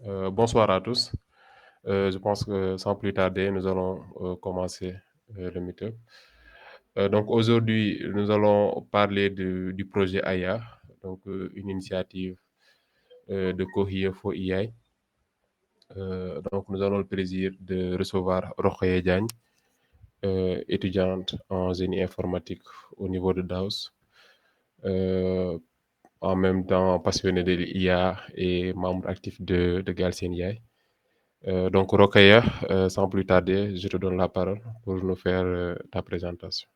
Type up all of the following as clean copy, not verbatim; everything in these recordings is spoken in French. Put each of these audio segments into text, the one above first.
Bonsoir à tous. Je pense que sans plus tarder, nous allons commencer le meet-up. Donc aujourd'hui, nous allons parler du projet AYA, donc une initiative de Cohere for AI. Donc nous avons le plaisir de recevoir Rokhaya Diagne, étudiante en génie informatique au niveau de DAOS. En même temps passionnée de l'IA et membre actif de Galsen AI. Donc, Rokhaya, sans plus tarder, je te donne la parole pour nous faire ta présentation.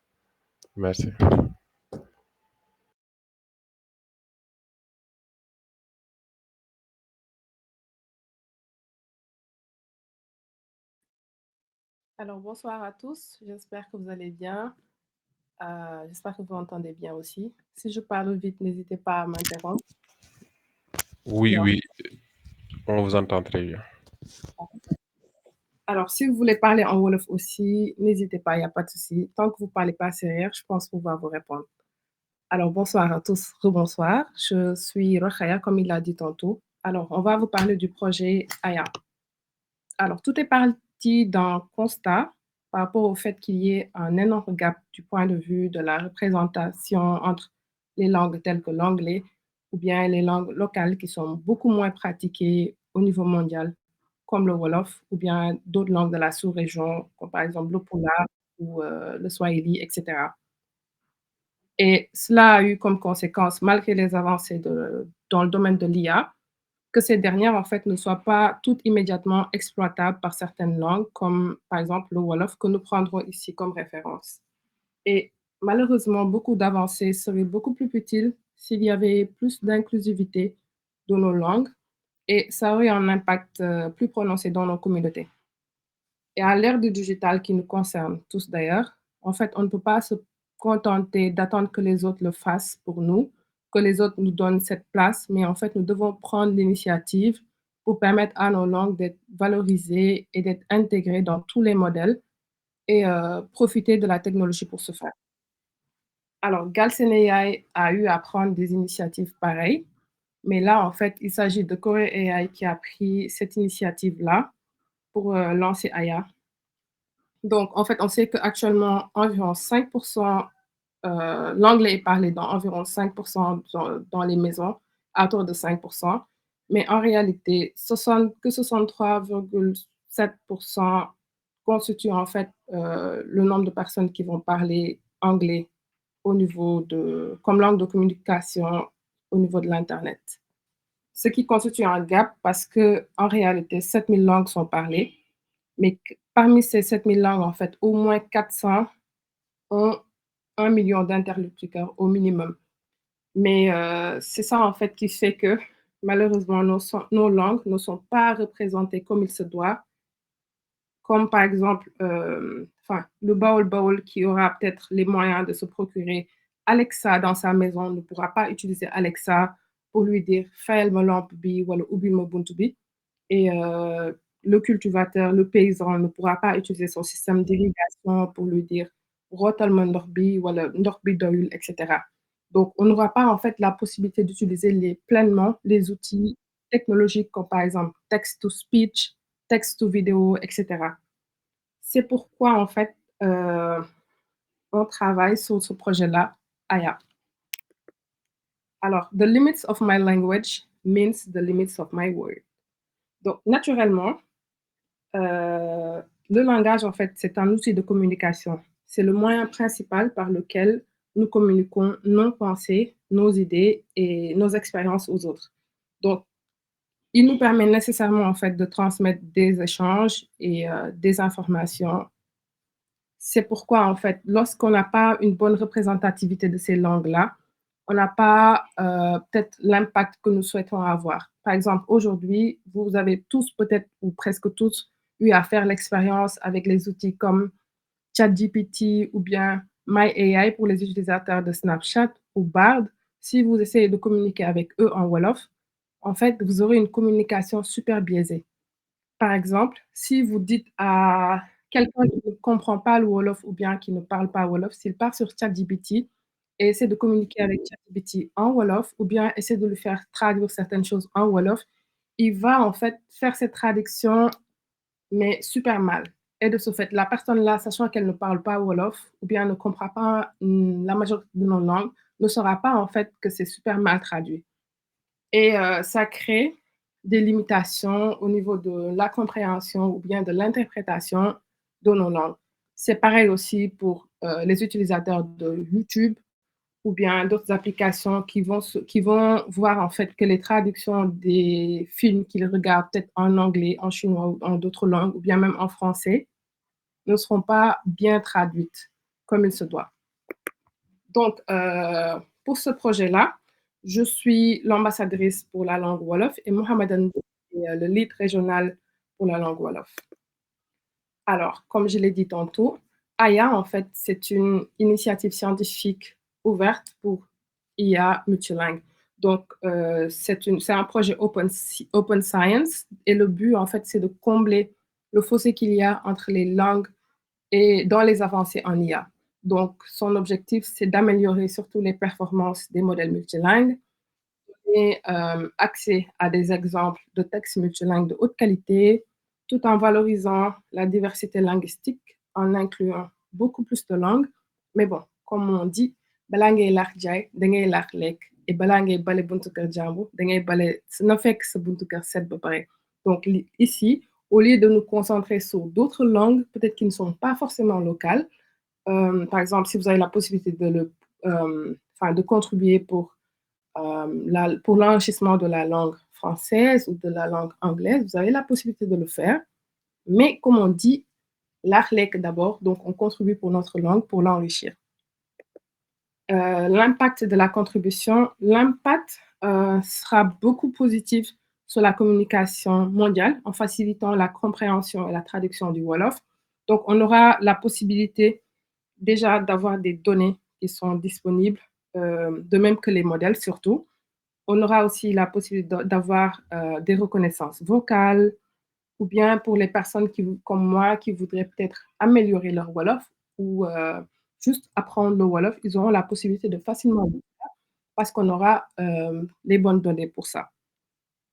Merci. Alors, bonsoir à tous. J'espère que vous allez bien. J'espère que vous m'entendez bien aussi. Si je parle vite, n'hésitez pas à m'interrompre. Oui, Alors, oui, on vous entend très bien. alors, si vous voulez parler en Wolof aussi, n'hésitez pas, il n'y a pas de souci. Tant que vous ne parlez pas sérieux, je pense pouvoir vous répondre. Alors, bonsoir à tous, rebonsoir. Je suis Rokhaya, comme il l'a dit tantôt. Alors, on va vous parler du projet AYA. Alors, tout est parti d'un constat par rapport au fait qu'il y ait un énorme gap du point de vue de la représentation entre les langues telles que l'anglais ou bien les langues locales qui sont beaucoup moins pratiquées au niveau mondial, comme le Wolof ou bien d'autres langues de la sous-région, comme par exemple le Pula ou le Swahili, etc. Et cela a eu comme conséquence, malgré les avancées dans le domaine de l'IA, que ces dernières, en fait, ne soient pas toutes immédiatement exploitables par certaines langues, comme par exemple le Wolof, que nous prendrons ici comme référence. Et malheureusement, beaucoup d'avancées seraient beaucoup plus utiles s'il y avait plus d'inclusivité de nos langues et ça aurait un impact plus prononcé dans nos communautés. Et à l'ère du digital qui nous concerne tous d'ailleurs, en fait, on ne peut pas se contenter d'attendre que les autres le fassent pour nous, que les autres nous donnent cette place, mais en fait, nous devons prendre l'initiative pour permettre à nos langues d'être valorisées et d'être intégrées dans tous les modèles et profiter de la technologie pour ce faire. Alors, Galsen AI a eu à prendre des initiatives pareilles, mais là, en fait, il s'agit de Core AI qui a pris cette initiative-là pour lancer Aya. Donc, en fait, on sait qu'actuellement, environ 5%, l'anglais est parlé dans environ 5% dans les maisons, à autour de 5%. Mais en réalité, 63,7% constitue en fait le nombre de personnes qui vont parler anglais au niveau comme langue de communication au niveau de l'Internet. Ce qui constitue un gap parce que en réalité, 7000 langues sont parlées mais parmi ces 7000 langues, en fait, au moins 400 ont 1 million d'interlocuteurs au minimum. Mais c'est ça, en fait, qui fait que malheureusement, nos langues ne sont pas représentées comme il se doit. Comme par exemple, le Baol Baol qui aura peut-être les moyens de se procurer Alexa dans sa maison ne pourra pas utiliser Alexa pour lui dire fayal ma lampe bi wala ubbil ma buntu bi. Et le cultivateur, le paysan ne pourra pas utiliser son système d'irrigation pour lui dire rotal ma ndox bi wala ndox bi doyul, etc. Donc, on n'aura pas en fait la possibilité d'utiliser pleinement les outils technologiques comme par exemple text to speech, text to vidéo, etc. C'est pourquoi en fait on travaille sur ce projet-là, Aya. Alors, the limits of my language means the limits of my word. Donc, naturellement, le langage, en fait, c'est un outil de communication. C'est le moyen principal par lequel nous communiquons nos pensées, nos idées et nos expériences aux autres. Donc, il nous permet nécessairement, en fait, de transmettre des échanges et des informations. C'est pourquoi, en fait, lorsqu'on n'a pas une bonne représentativité de ces langues-là, on n'a pas peut-être l'impact que nous souhaitons avoir. Par exemple, aujourd'hui, vous avez tous, peut-être, ou presque tous, eu à faire l'expérience avec les outils comme ChatGPT ou bien MyAI pour les utilisateurs de Snapchat ou Bard. Si vous essayez de communiquer avec eux en Wolof, en fait, vous aurez une communication super biaisée. Par exemple, si vous dites à quelqu'un qui ne comprend pas le Wolof ou bien qui ne parle pas Wolof, s'il part sur ChatGPT et essaie de communiquer avec ChatGPT en Wolof ou bien essaie de lui faire traduire certaines choses en Wolof, il va en fait faire cette traduction, mais super mal. Et de ce fait, la personne là, sachant qu'elle ne parle pas Wolof ou bien ne comprend pas la majorité de nos langues, ne saura pas en fait que c'est super mal traduit. Et ça crée des limitations au niveau de la compréhension ou bien de l'interprétation de nos langues. C'est pareil aussi pour les utilisateurs de YouTube ou bien d'autres applications qui vont voir en fait que les traductions des films qu'ils regardent peut-être en anglais, en chinois ou en d'autres langues, ou bien même en français, ne seront pas bien traduites comme il se doit. Donc, pour ce projet-là, je suis l'ambassadrice pour la langue Wolof et Mohamed Ndour est le lead régional pour la langue Wolof. Alors, comme je l'ai dit tantôt, AYA, en fait, c'est une initiative scientifique ouverte pour IA multilingue. Donc, c'est un projet open science et le but, en fait, c'est de combler le fossé qu'il y a entre les langues et dans les avancées en IA. Donc, son objectif, c'est d'améliorer surtout les performances des modèles multilingues et accès à des exemples de textes multilingues de haute qualité, tout en valorisant la diversité linguistique, en incluant beaucoup plus de langues. Mais bon, comme on dit, balaa ngay laax jaay da ngay laax lekk et balaa ngay bale buntu kër jàmbur da ngay bale na fekk sa buntu kër set ba pare. Donc ici, au lieu de nous concentrer sur d'autres langues, peut-être qui ne sont pas forcément locales, par exemple, si vous avez la possibilité de contribuer pour l'enrichissement de la langue française ou de la langue anglaise, vous avez la possibilité de le faire. Mais comme on dit, l'Arlek d'abord, donc on contribue pour notre langue, pour l'enrichir. L'impact de la contribution, l'impact sera beaucoup positif sur la communication mondiale en facilitant la compréhension et la traduction du Wolof. Donc, on aura la possibilité déjà d'avoir des données qui sont disponibles, de même que les modèles surtout. On aura aussi la possibilité d'avoir des reconnaissances vocales, ou bien pour les personnes comme moi qui voudraient peut-être améliorer leur Wolof ou juste apprendre le Wolof, ils auront la possibilité de facilement le faire parce qu'on aura les bonnes données pour ça.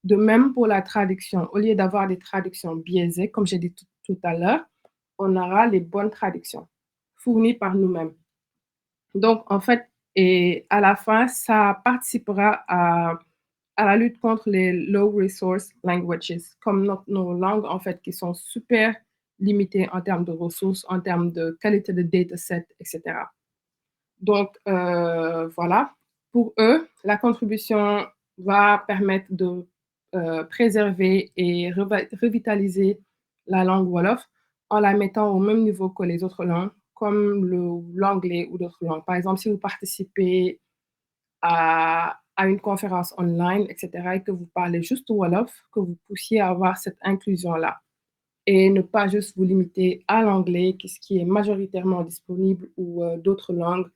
De même pour la traduction, au lieu d'avoir des traductions biaisées, comme j'ai dit tout à l'heure, on aura les bonnes traductions fournies par nous-mêmes. Donc, en fait, et à la fin, ça participera à la lutte contre les low resource languages, comme nos langues, en fait, qui sont super limitées en termes de ressources, en termes de qualité de dataset, etc. Donc, voilà. Pour eux, la contribution va permettre de préserver et revitaliser la langue Wolof en la mettant au même niveau que les autres langues, comme l'anglais ou d'autres langues. Par exemple, si vous participez à une conférence online, etc., et que vous parlez juste Wolof, que vous puissiez avoir cette inclusion-là et ne pas juste vous limiter à l'anglais, qui est majoritairement disponible, ou d'autres langues,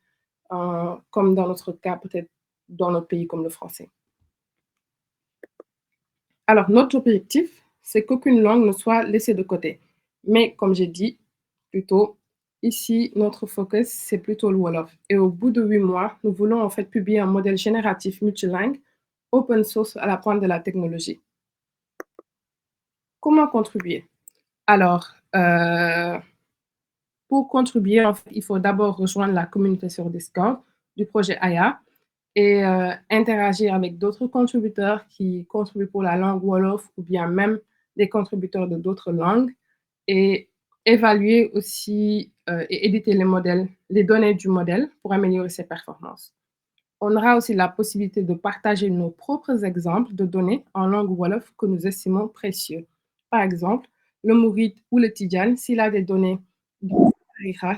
comme dans notre cas, peut-être dans notre pays comme le français. Alors, notre objectif, c'est qu'aucune langue ne soit laissée de côté. Mais comme j'ai dit plus tôt, ici, notre focus, c'est plutôt le Wolof. Et au bout de 8 mois, nous voulons en fait publier un modèle génératif multilingue, open source à la pointe de la technologie. Comment contribuer? Alors, pour contribuer, en fait, il faut d'abord rejoindre la communauté sur Discord du projet AYA et interagir avec d'autres contributeurs qui contribuent pour la langue Wolof ou bien même des contributeurs de d'autres langues et évaluer aussi et éditer les données du modèle pour améliorer ses performances. On aura aussi la possibilité de partager nos propres exemples de données en langue Wolof que nous estimons précieux. Par exemple, le Mouride ou le Tidjane, s'il a des données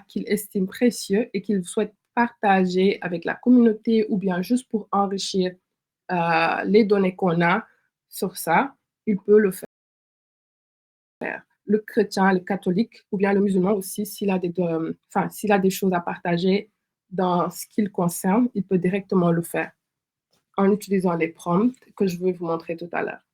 qu'il estime précieux et qu'il souhaite partager avec la communauté ou bien juste pour enrichir les données qu'on a sur ça, il peut le faire. Le chrétien, le catholique ou bien le musulman aussi, s'il a des choses à partager dans ce qu'il concerne, il peut directement le faire en utilisant les prompts que je vais vous montrer tout à l'heure.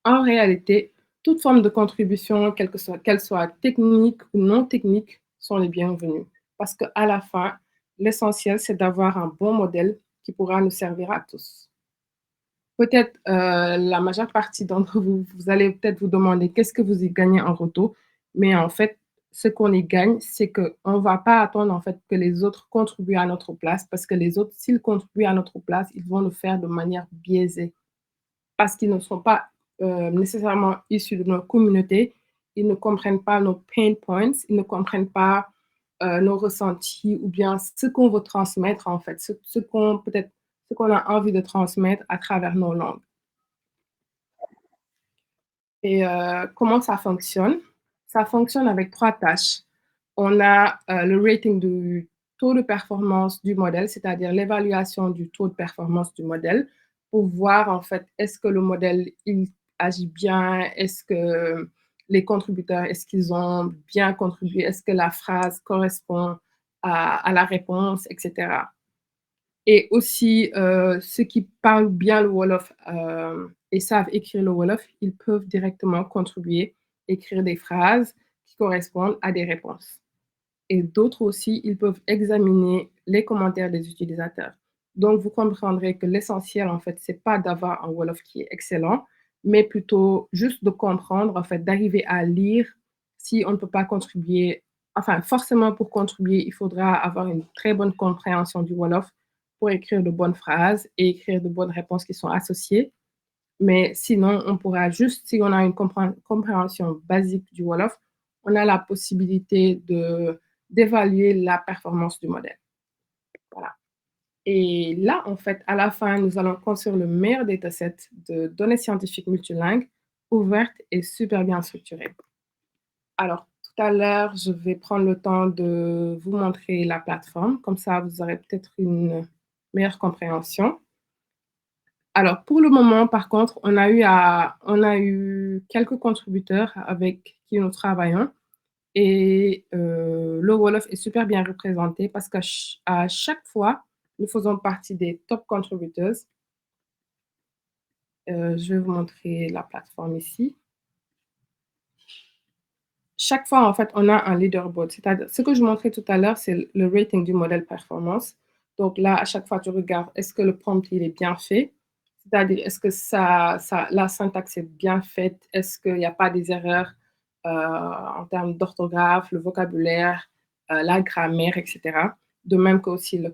En réalité, toute forme de contribution, qu'elle soit technique ou non technique, sont les bienvenues. Parce qu'à la fin, l'essentiel, c'est d'avoir un bon modèle qui pourra nous servir à tous. Peut-être la majeure partie d'entre vous, vous allez peut-être vous demander qu'est-ce que vous y gagnez en retour. Mais en fait, ce qu'on y gagne, c'est qu'on ne va pas attendre en fait que les autres contribuent à notre place parce que les autres, s'ils contribuent à notre place, ils vont le faire de manière biaisée parce qu'ils ne sont pas nécessairement issus de notre communauté. Ils ne comprennent pas nos pain points, ils ne comprennent pas nos ressentis ou bien ce qu'on veut transmettre en fait, ce qu'on peut-être ce qu'on a envie de transmettre à travers nos langues. Et comment ça fonctionne? Ça fonctionne avec 3 tâches. On a le rating du taux de performance du modèle, c'est-à-dire l'évaluation du taux de performance du modèle pour voir en fait est-ce que le modèle il agit bien, est-ce que les contributeurs, est-ce qu'ils ont bien contribué, est-ce que la phrase correspond à la réponse, etc. Et aussi, ceux qui parlent bien le Wolof et savent écrire le Wolof, ils peuvent directement contribuer, écrire des phrases qui correspondent à des réponses. Et d'autres aussi, ils peuvent examiner les commentaires des utilisateurs. Donc, vous comprendrez que l'essentiel, en fait, c'est pas d'avoir un Wolof qui est excellent, mais plutôt juste de comprendre, en fait, d'arriver à lire si on ne peut pas contribuer. Enfin, forcément, pour contribuer, il faudra avoir une très bonne compréhension du Wolof pour écrire de bonnes phrases et écrire de bonnes réponses qui sont associées. Mais sinon, on pourra juste, si on a une compréhension basique du Wolof, on a la possibilité d'évaluer la performance du modèle. Voilà. Et là, en fait, à la fin, nous allons construire le meilleur dataset de données scientifiques multilingues, ouvertes et super bien structurées. Alors, tout à l'heure, je vais prendre le temps de vous montrer la plateforme. Comme ça, vous aurez peut-être une meilleure compréhension. Alors, pour le moment, par contre, on a eu quelques contributeurs avec qui nous travaillons et le Wolof est super bien représenté parce qu'à chaque fois, nous faisons partie des top contributors. Je vais vous montrer la plateforme ici. Chaque fois, en fait, on a un leaderboard. C'est-à-dire, ce que je montrais tout à l'heure, c'est le rating du modèle performance. Donc là, à chaque fois, tu regardes, est-ce que le prompt, il est bien fait? C'est-à-dire, est-ce que la syntaxe est bien faite? Est-ce qu'il n'y a pas des erreurs en termes d'orthographe, le vocabulaire, la grammaire, etc. De même que aussi le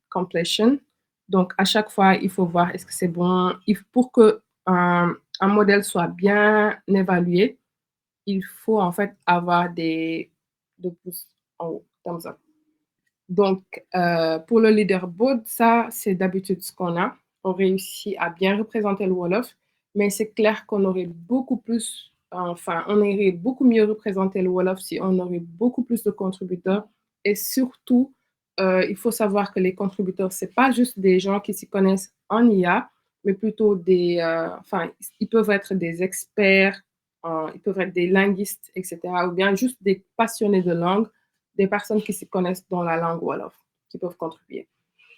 completion. Donc, à chaque fois, il faut voir est-ce que c'est bon. Pour que un modèle soit bien évalué, il faut en fait avoir des pouces en haut, thumbs up. Donc, pour le leaderboard, ça, c'est d'habitude ce qu'on a. On réussit à bien représenter le Wolof, mais c'est clair qu'on aurait beaucoup plus, enfin, on aurait beaucoup mieux représenté le Wolof si on aurait beaucoup plus de contributeurs. Et surtout, il faut savoir que les contributeurs, ce n'est pas juste des gens qui s'y connaissent en IA, mais plutôt enfin, ils peuvent être des experts, ils peuvent être des linguistes, etc., ou bien juste des passionnés de langue, des personnes qui se connaissent dans la langue Wolof, qui peuvent contribuer.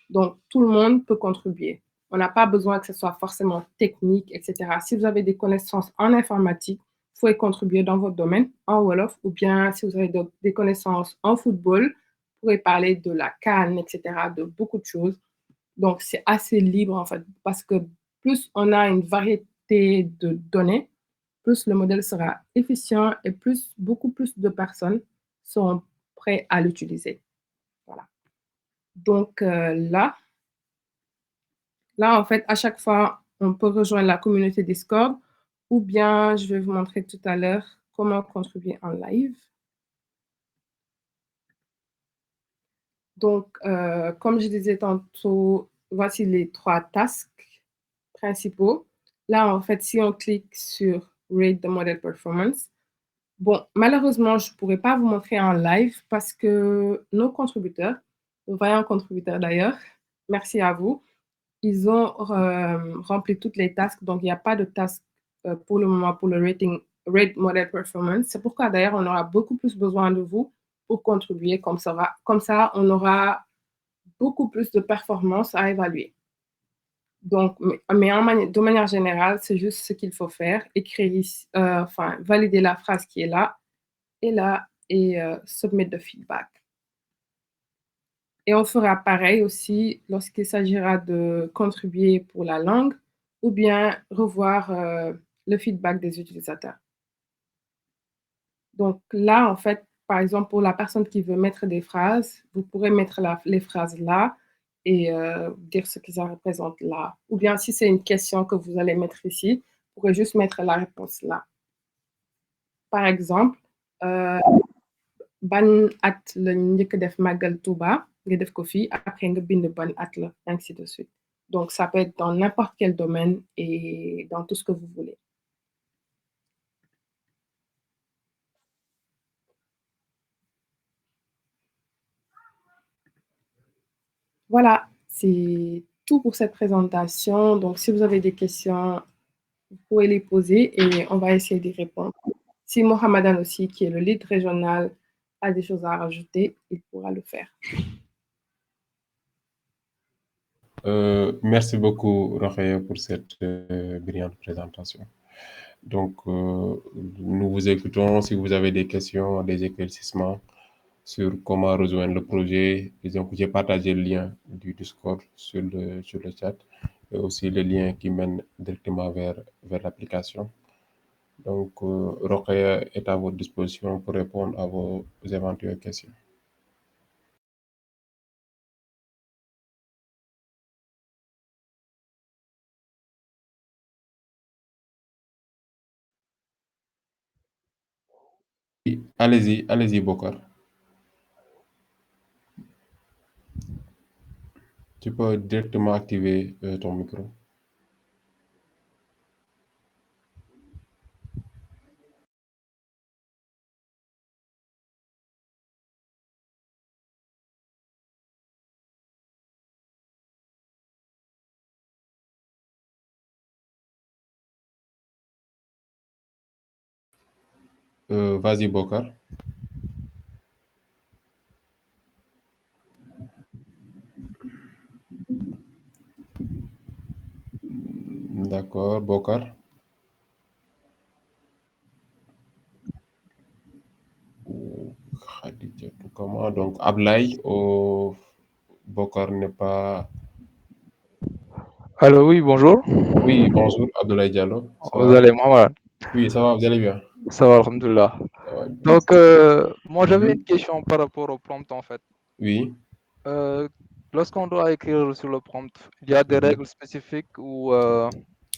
Donc, tout le monde peut contribuer. On n'a pas besoin que ce soit forcément technique, etc. Si vous avez des connaissances en informatique, vous pouvez contribuer dans votre domaine en Wolof, ou bien si vous avez des connaissances en football, vous pourrez parler de la CAN, etc., de beaucoup de choses. Donc, c'est assez libre, en fait, parce que plus on a une variété de données, plus le modèle sera efficient et beaucoup plus de personnes seront prêtes à l'utiliser. Voilà. Donc, là, en fait, à chaque fois, on peut rejoindre la communauté Discord ou bien je vais vous montrer tout à l'heure comment contribuer en live. Donc, comme je disais tantôt, voici les 3 tasks principaux. Là, en fait, si on clique sur Rate the Model Performance, bon, malheureusement, je ne pourrais pas vous montrer en live parce que nos contributeurs, nos vaillants contributeurs d'ailleurs, merci à vous, ils ont rempli toutes les tasks, donc il n'y a pas de task pour le moment pour le Rate Model Performance. C'est pourquoi d'ailleurs, on aura beaucoup plus besoin de vous pour contribuer. Comme ça, on aura beaucoup plus de performances à évaluer. Donc, mais de manière générale, c'est juste ce qu'il faut faire, écrire, enfin, valider la phrase qui est là et submit the feedback. Et on fera pareil aussi lorsqu'il s'agira de contribuer pour la langue. ou bien revoir le feedback des utilisateurs. Donc là, en fait, par exemple, pour la personne qui veut mettre des phrases, vous pourrez mettre les phrases là et dire ce que ça représente là. Ou bien si c'est une question que vous allez mettre ici, vous pourrez juste mettre la réponse là. Par exemple, ban at la njëkk def Magal Touba nga def ko fii après nga bind ban at la ainsi de suite. Donc ça peut être dans n'importe quel domaine et dans tout ce que vous voulez. Voilà, c'est tout pour cette présentation. Donc si vous avez des questions, vous pouvez les poser et on va essayer d'y répondre. Si Mohamedan aussi, qui est le lead régional, a des choses à rajouter, il pourra le faire. Merci beaucoup, Rokhaya, pour cette brillante présentation. Donc, nous vous écoutons. Si vous avez des questions, des éclaircissements sur comment rejoindre le projet, disons que j'ai partagé le lien du Discord sur le chat et aussi le lien qui mène directement vers l'application. Donc, Rokhaya est à votre disposition pour répondre à vos éventuelles questions. Allez-y, allez-y, Bokar. Tu peux directement activer ton micro. Vas-y, Bokar. D'accord, Bokar. Khadija, comment? Donc, Ablaï au Bokar n'est pas. Alors oui, bonjour. Oui, bonjour, Abdoulaye Diallo. Ça Vous va? allez moi, voilà. Oui, ça va, vous allez bien? Ça va, alhamdoulilah. Ouais. Donc, moi, j'avais une Mhm. question par rapport au prompt, en fait. Oui. Euh, Lorsqu'on doit écrire sur le prompt, il y a des Mhm. règles spécifiques ou,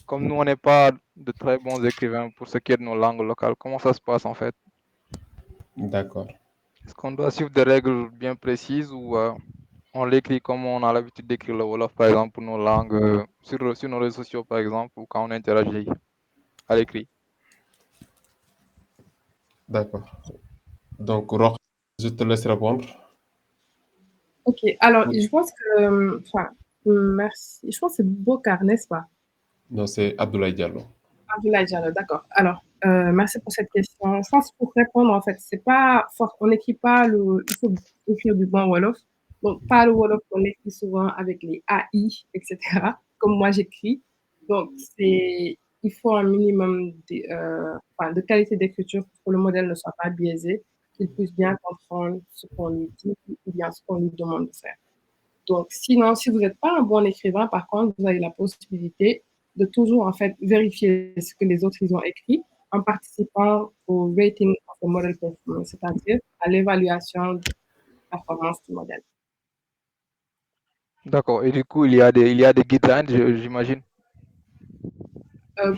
comme nous, on n'est pas de très bons écrivains pour ce qui est de nos langues locales, comment ça se passe, en fait? D'accord. Est-ce qu'on doit suivre des règles bien précises ou on l'écrit comme on a l'habitude d'écrire le Wolof, par exemple, pour nos langues, sur nos réseaux sociaux, par exemple, ou quand on interagit à l'écrit? D'accord. Donc, Roch, je te laisse répondre. Ok, alors Oui. je pense que, enfin, merci. Je pense que c'est Bokar, n'est-ce pas? Non, c'est Abdoulaye Diallo. Abdoulaye Diallo, d'accord. Alors, merci pour cette question. Je pense pour répondre, en fait, c'est pas fort. On n'écrit pas le. Il faut écrire du bon Wolof. Donc, pas le Wolof qu'on écrit souvent avec les AI, etc., comme moi j'écris. Donc, il faut un minimum enfin, de qualité d'écriture pour que le modèle ne soit pas biaisé, qu'il puisse bien comprendre ce qu'on lui dit ou bien ce qu'on lui demande de faire. Donc, sinon, si vous n'êtes pas un bon écrivain, par contre, vous avez la possibilité de toujours, en fait, vérifier ce que les autres, ils ont écrit en participant au rating of the model performance, c'est-à-dire à l'évaluation de la performance du modèle. D'accord. Et du coup, il y a des guidelines, j'imagine.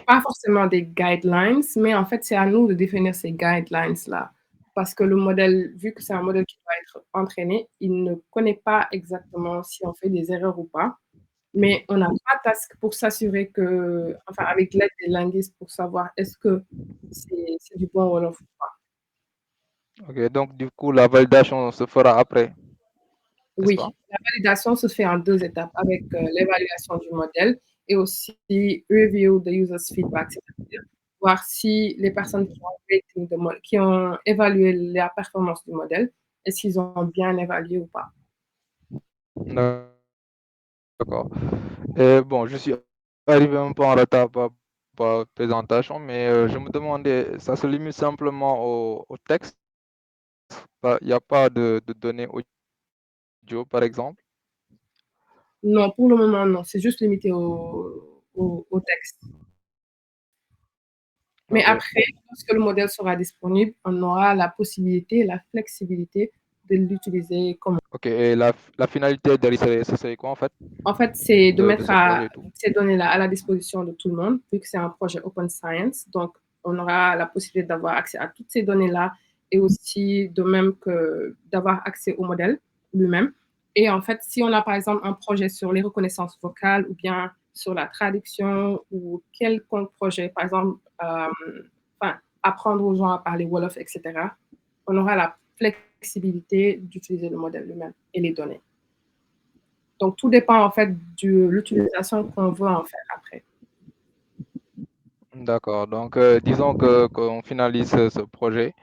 Pas forcément des guidelines, mais en fait, c'est à nous de définir ces guidelines-là. Parce que le modèle, vu que c'est un modèle qui doit être entraîné, il ne connaît pas exactement si on fait des erreurs ou pas. Mais on a trois tasks pour s'assurer que, enfin, avec l'aide des linguistes pour savoir est-ce que c'est du bon Wolof ou pas. Ok, donc du coup, la validation se fera après, n'est-ce pas? Oui, la validation se fait en deux étapes avec l'évaluation du modèle et aussi review the user's feedback, c'est-à-dire voir si les personnes qui ont évalué la performance du modèle, est-ce qu'ils ont bien évalué ou pas. D'accord. Et bon, je suis arrivé un peu en retard par la présentation, mais je me demandais, ça se limite simplement au texte? Il n'y a pas de données audio, par exemple? Non, pour le moment, non, c'est juste limité au texte. Mais Ok. après, lorsque le modèle sera disponible, on aura la possibilité, la flexibilité de l'utiliser comme. Ok, et la finalité derrière, ce serait quoi en fait, En fait, c'est de de mettre ce projet et tout? ces données-là à la disposition de tout le monde, vu que c'est un projet open science. Donc, on aura la possibilité d'avoir accès à toutes ces données-là et aussi de même que d'avoir accès au modèle lui-même. Et en fait, si on a par exemple un projet sur les reconnaissances vocales ou bien sur la traduction ou quelconque projet, par exemple, enfin, apprendre aux gens à parler Wolof, etc., on aura la flexibilité d'utiliser le modèle lui-même et les données. Donc, tout dépend en fait de l'utilisation qu'on veut en faire après. D'accord, donc disons qu'on finalise ce projet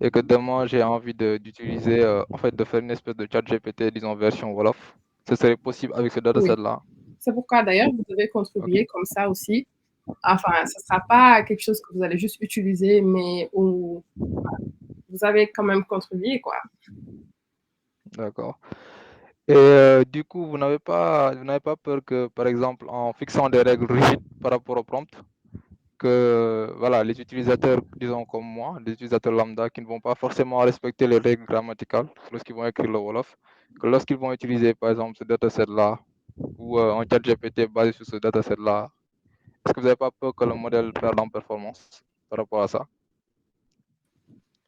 et que demain j'ai envie d'utiliser, en fait, de faire une espèce de chat GPT, disons version Wolof. Ce serait possible avec ce Oui, dataset-là. c'est pourquoi d'ailleurs vous devez Ok, contribuer comme ça aussi. Enfin, ce ne sera pas quelque chose que vous allez juste utiliser, mais où vous avez quand même contribué, quoi. d'accord. Et du coup, vous n'avez pas peur que, par exemple, en fixant des règles rigides par rapport au prompt, que voilà, les utilisateurs, disons comme moi, les utilisateurs lambda qui ne vont pas forcément respecter les règles grammaticales lorsqu'ils vont écrire le Wolof, que lorsqu'ils vont utiliser par exemple ce dataset-là ou un chat GPT basé sur ce dataset-là, est-ce que vous n'avez pas peur que le modèle perde en performance par rapport à ça?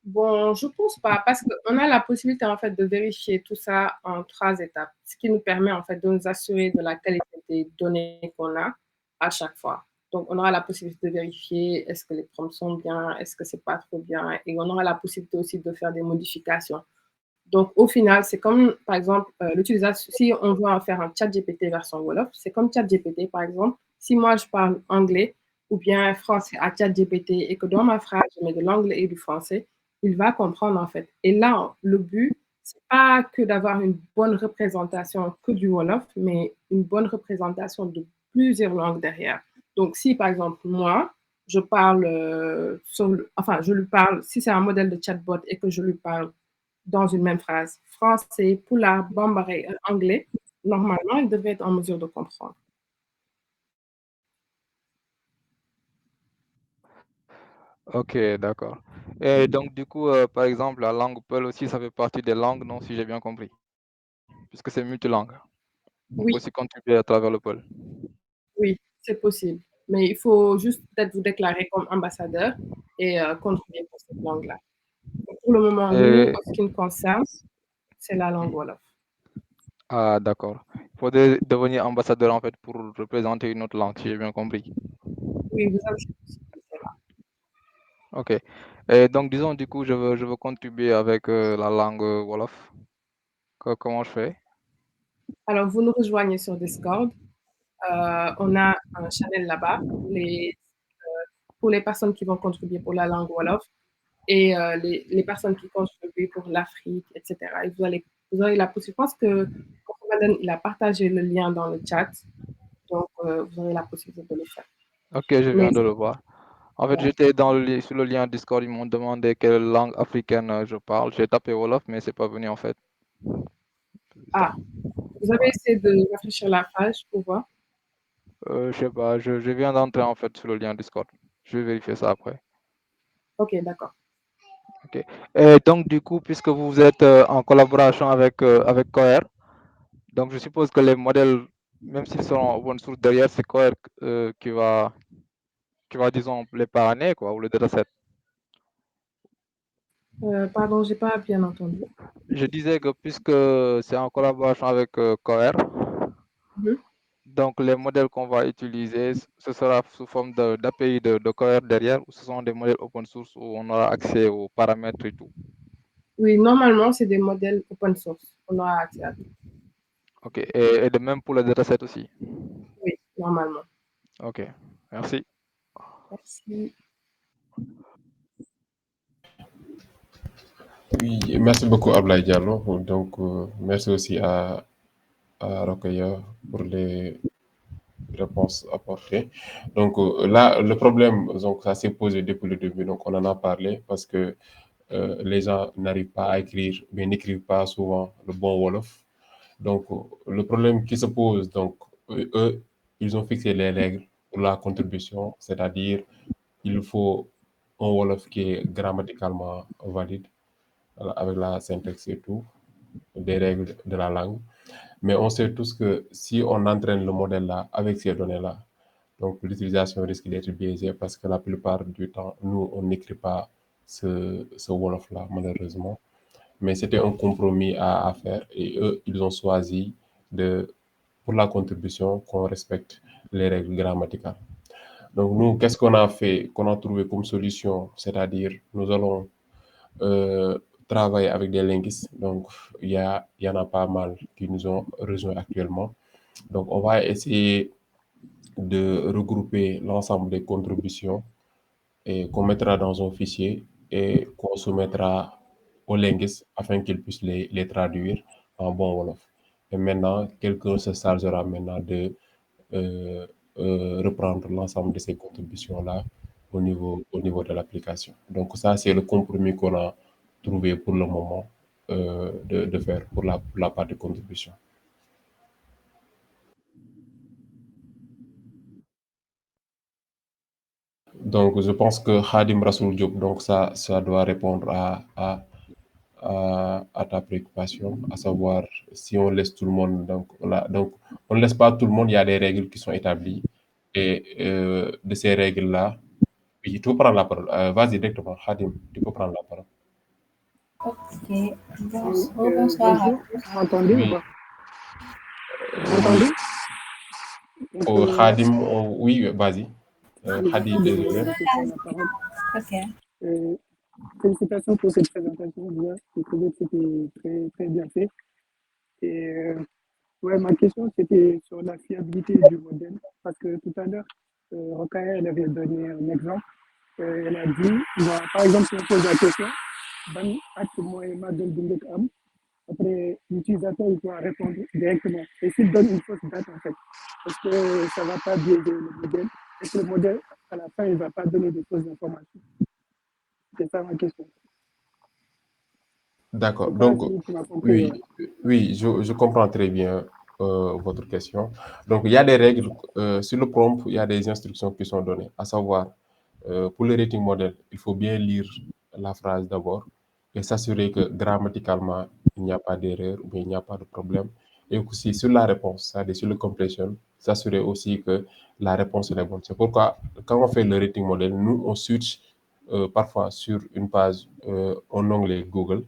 Bon, je pense pas, parce qu'on a la possibilité en fait de vérifier tout ça en 3 étapes, ce qui nous permet en fait de nous assurer de la qualité des données qu'on a à chaque fois. Donc, on aura la possibilité de vérifier est-ce que les prompts sont bien, est-ce que c'est pas trop bien, et on aura la possibilité aussi de faire des modifications. Donc, au final, c'est comme, par exemple, l'utilisation, si on veut en faire un chat GPT version Wolof, c'est comme chat GPT, par exemple. Si moi, je parle anglais ou bien français à chat GPT et que dans ma phrase, je mets de l'anglais et du français, il va comprendre, en fait. Et là, le but, c'est pas que d'avoir une bonne représentation que du Wolof, mais une bonne représentation de plusieurs langues derrière. Donc, si, par exemple, moi, je parle, enfin, je lui parle, si c'est un modèle de chatbot et que je lui parle dans une même phrase. Français, pulaar, bambara et anglais, normalement, il devrait être en mesure de comprendre. Ok, d'accord. Et donc, du coup, par exemple, la langue Peul aussi, ça fait partie des langues, non, si j'ai bien compris, puisque c'est multilingue. On peut Oui, aussi contribuer à travers le Peul. oui, c'est possible. Mais il faut juste peut-être vous déclarer comme ambassadeur et contribuer pour cette langue-là. Pour le moment, nous, Et, en ce qui nous concerne, c'est la langue Wolof. ah, d'accord. Il faudrait devenir ambassadeur, en fait, pour représenter une autre langue, si j'ai bien compris. Oui, vous avez cette possibilité-là. Ok. Et donc, disons, du coup, je veux contribuer avec la langue Wolof. Comment je fais? Alors, vous nous rejoignez sur Discord. On a un channel là-bas pour les personnes qui vont contribuer pour la langue Wolof et les personnes qui contribuent pour l'Afrique, etc. Et vous aurez la possibilité. Je pense que Mohamed il a partagé le lien dans le chat, donc vous aurez la possibilité de le faire. Ok, je viens Mais de le voir. En fait, j'étais sur le lien Discord, ils m'ont demandé quelle langue africaine je parle. J'ai tapé Wolof, mais c'est pas venu en fait. ah, vous avez Ouais. essayé de rafraîchir la page pour voir. Je sais pas, je viens d'entrer en fait sur le lien Discord. Je vais vérifier ça après. Ok, d'accord. Ok. Et donc, du coup, puisque vous êtes en collaboration avec Coher, donc je suppose que les modèles, même s'ils sont open source derrière, c'est Coher qui va, disons, les parrainer, quoi, ou le dataset. Pardon, j'ai pas bien entendu. Je disais que puisque c'est en collaboration avec Coher, Mhm. donc les modèles qu'on va utiliser, ce sera sous forme d'API de Coher derrière, ou ce sont des modèles open source où on aura accès aux paramètres et tout. Oui, normalement, c'est des modèles open source. On aura accès à tout. Ok. Et de même pour le dataset aussi. Oui, normalement. Ok. Merci. Merci. Oui, merci beaucoup Ablaye Diallo. Donc, merci aussi à Rokhaya pour les réponses apportées. Donc là, le problème, donc, ça s'est posé depuis le début. Donc, on en a parlé parce que les gens n'arrivent pas à écrire, mais n'écrivent pas souvent le bon Wolof. Donc, le problème qui se pose, donc, eux, ils ont fixé les règles pour la contribution, c'est-à-dire il faut un Wolof qui est grammaticalement valide, voilà, avec la syntaxe et tout, des règles de la langue. Mais on sait tous que si on entraîne le modèle là avec ces données-là, donc l'utilisation risque d'être biaisée parce que la plupart du temps, nous, on n'écrit pas ce Wolof-là, malheureusement. Mais c'était un compromis à faire et eux, ils ont choisi de, pour la contribution, qu'on respecte les règles grammaticales. Donc nous, qu'est-ce qu'on a fait, qu'on a trouvé comme solution? C'est-à-dire, nous allons euh, travailler avec des linguistes. Donc, il y en a pas mal qui nous ont rejoints actuellement. Donc, on va essayer de regrouper l'ensemble des contributions et qu'on mettra dans un fichier et qu'on soumettra aux linguistes afin qu'ils puissent les traduire en bon Wolof. Et maintenant, quelqu'un se chargera maintenant de euh, reprendre l'ensemble de ces contributions-là au niveau de l'application. Donc ça, c'est le compromis qu'on a trouvé pour le moment de faire pour la part de contribution. Donc, je pense que Khadim Rassoul Diop, donc ça doit répondre à ta préoccupation, à savoir si on laisse tout le monde, donc on ne laisse pas tout le monde, il y a des règles qui sont établies. Et de ces règles-là, oui, tu peux prendre la parole. Vas-y directement, Khadim, tu peux prendre la parole. Ok, bonsoir à Bonjour, tous. vous m'entendez ou Oui, pas? Vous oui. m'entendez? Donc, Oh, Khadim, oui, vas-y. Khadi, merci désolé. de prendre la parole. Ok. Euh, Félicitations pour cette présentation. Bien. Je trouvais que c'était très, très bien fait. Et ouais, ma question, c'était sur la fiabilité du modèle. Parce que tout à l'heure, Rokhaya, elle avait donné un exemple. Elle a dit, bah, par exemple, si on pose la question, ban acte mooy màggal bi njëkk am. Après, l'utilisateur il doit répondre directement. Et s'il donne une fausse date, en fait, parce que ça ne va pas biaiser le modèle, et que le modèle, à la fin, il ne va pas donner des fausses informations. C'est ça ma question. D'accord. Je ne sais pas Donc, si tu m'as compris. Ouais. oui, oui, je comprends très bien votre question. Donc, il y a des règles. Sur le prompt, il y a des instructions qui sont données, à savoir, pour le rating modèle, il faut bien lire la phrase d'abord et s'assurer que grammaticalement, il n'y a pas d'erreur ou bien il n'y a pas de problème. Et aussi sur la réponse, c'est-à-dire sur le completion, s'assurer aussi que la réponse est la bonne. C'est pourquoi, quand on fait le rating modèle, nous, on switch parfois sur une page, en onglet Google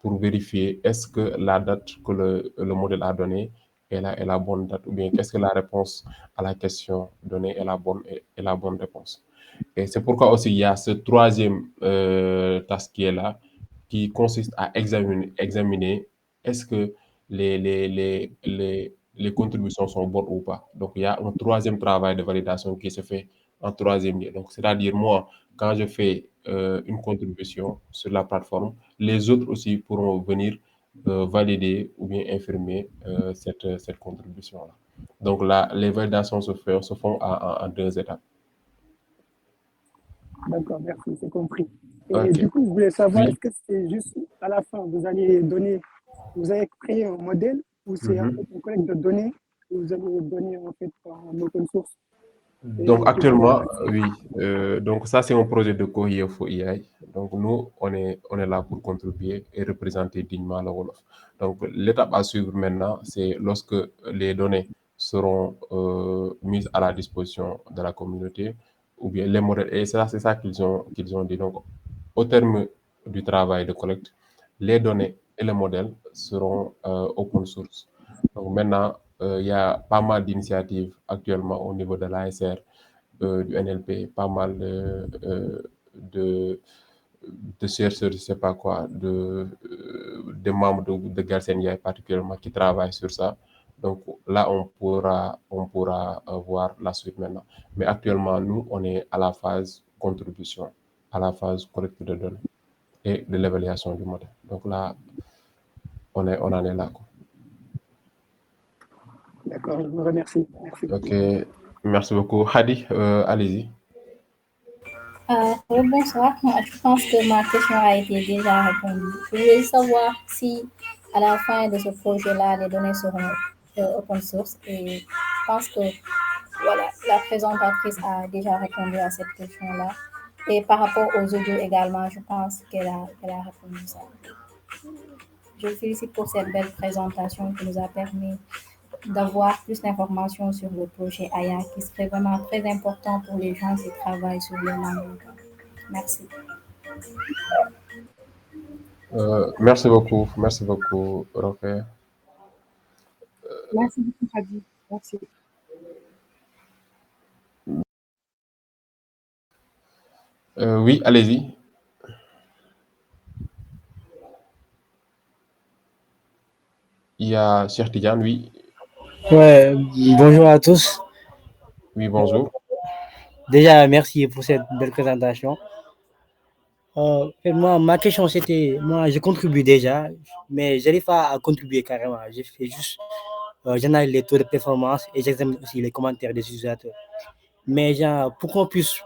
pour vérifier est-ce que la date que le modèle a donnée est la bonne date ou bien qu'est-ce que la réponse à la question donnée est la bonne réponse. Et c'est pourquoi aussi il y a ce troisième task qui est là, qui consiste à examiner est-ce que les contributions sont bonnes ou pas. Donc il y a un troisième travail de validation qui se fait en troisième lieu. Donc c'est-à-dire moi, quand je fais une contribution sur la plateforme, les autres aussi pourront venir valider ou bien infirmer cette contribution-là. Donc là, les validations se font en deux étapes. D'accord, merci, c'est compris. Et OK. du coup, je voulais savoir, est-ce Oui. que c'est juste à la fin, vous allez donner, vous allez créer un modèle ou c'est en Mhm. fait une collecte de données que vous allez donner en fait en open source Donc et qui pourront actuellement, accéder. oui. Donc ça, c'est un projet de Cohere for AI. Donc nous, on est là pour contribuer et représenter dignement la Wolof. Donc l'étape à suivre maintenant, c'est lorsque les données seront mises à la disposition de la communauté, ou bien les modèles. Et ça, c'est ça qu'ils ont dit. Donc au terme du travail de collecte, les données et les modèles seront open source. Donc maintenant, il y a pas mal d'initiatives actuellement au niveau de l'ASR, du NLP, pas mal de, de chercheurs, je sais pas quoi, des membres de Galsen Yai particulièrement qui travaillent sur ça. Donc là, on pourra voir la suite maintenant. Mais actuellement, nous, on est à la phase contribution, à la phase collecte de données et de l'évaluation du modèle. Donc là, on en est là, quoi. D'accord, je vous remercie. Merci. Ok, merci beaucoup. Hadi, allez-y. Bonsoir. Moi, je pense que ma question a été déjà répondue. Je voulais savoir si, à la fin de ce projet-là, les données seront open source. Et je pense que Voilà, la présentatrice a déjà répondu à cette question-là. Et par rapport aux audios également, je pense qu'elle a répondu ça. Je vous félicite pour cette belle présentation qui nous a permis d'avoir plus d'informations sur le projet AYA qui serait vraiment très important pour les gens qui travaillent sur les langues locales. Merci. Merci beaucoup, Roque. Merci beaucoup, Hadi. Merci. Oui, allez-y. Il y a Cheikh Tidiane, oui. Ouais, bonjour à tous. Oui, bonjour. Déjà, merci pour cette belle présentation. Moi, ma question c'était, moi, je contribue déjà, mais j'arrive pas à contribuer carrément. Je fais juste, j'analyse les taux de performance et j'examine aussi les commentaires des utilisateurs. Mais genre, pour qu'on puisse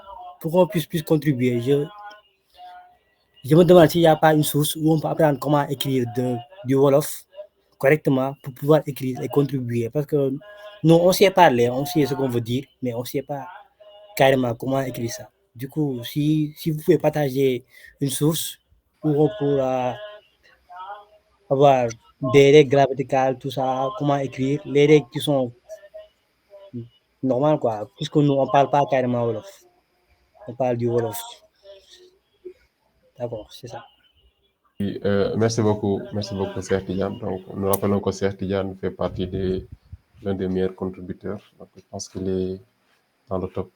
plus contribuer, je me demande s'il n'y a pas une source où on peut apprendre comment écrire du Wolof correctement pour pouvoir écrire et contribuer. Parce que nous, on sait parler, on sait ce qu'on veut dire, mais on ne sait pas carrément comment écrire ça. Du coup, si vous pouvez partager une source où on pourra avoir des règles grammaticales, tout ça, comment écrire, les règles qui sont normales, quoi, puisque nous, on ne parle pas carrément Wolof. On parle du Wolof. D'accord, c'est ça. Oui, merci beaucoup, Cheikh Tidiane. Donc, nous rappelons que Cheikh Tidiane fait partie de l'un des meilleurs contributeurs. Donc, je pense qu'il est dans le top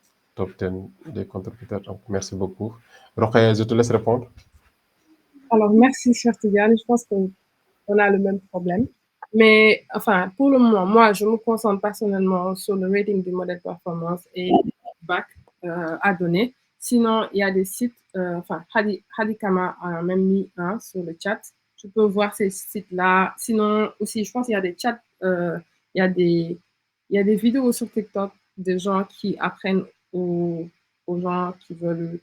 10 des contributeurs. Donc, merci beaucoup. Rokhaya, je te laisse répondre. Alors, merci, cher Tidiane. Je pense qu'on a le même problème. Mais, enfin, pour le moment, moi, je me concentre personnellement sur le rating du modèle performance et le feedback à donner. Sinon, il y a des sites, enfin, Hadi Kama a même mis un sur le chat. Tu peux voir ces sites-là. Sinon, aussi, je pense qu'il y a des chats, il y a des, il y a des vidéos sur TikTok de gens qui apprennent aux gens qui veulent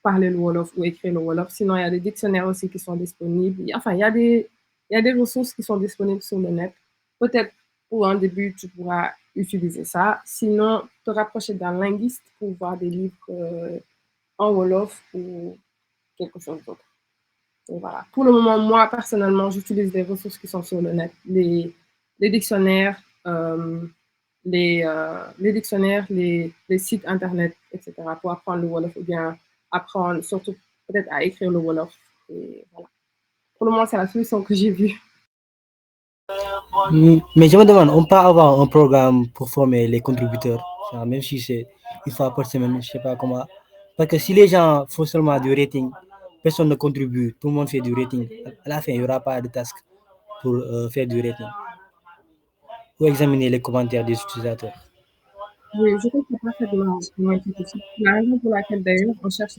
parler le Wolof ou écrire le Wolof. Sinon, il y a des dictionnaires aussi qui sont disponibles. Enfin, il y a des ressources qui sont disponibles sur le net. Peut-être pour un début, tu pourras utiliser ça. Sinon, te rapprocher d'un linguiste pour voir des livres en Wolof ou quelque chose d'autre. Donc, voilà. Pour le moment, moi, personnellement, j'utilise des ressources qui sont sur le net. Les dictionnaires, les dictionnaires, les sites internet, etc., pour apprendre le Wolof ou bien apprendre surtout peut-être à écrire le Wolof. Et voilà. Pour le moment, c'est la solution que j'ai vue. Mais je me demande, on peut avoir un programme pour former les contributeurs, genre, même si c'est une fois par semaine, je sais pas comment. Parce que si les gens font seulement du rating, personne ne contribue, tout le monde fait du rating. À la fin, il n'y aura pas de task pour faire du rating ou examiner les commentaires des utilisateurs. Oui, je comprends parfaitement mon inquiétude. C'est la raison pour laquelle, d'ailleurs, on cherche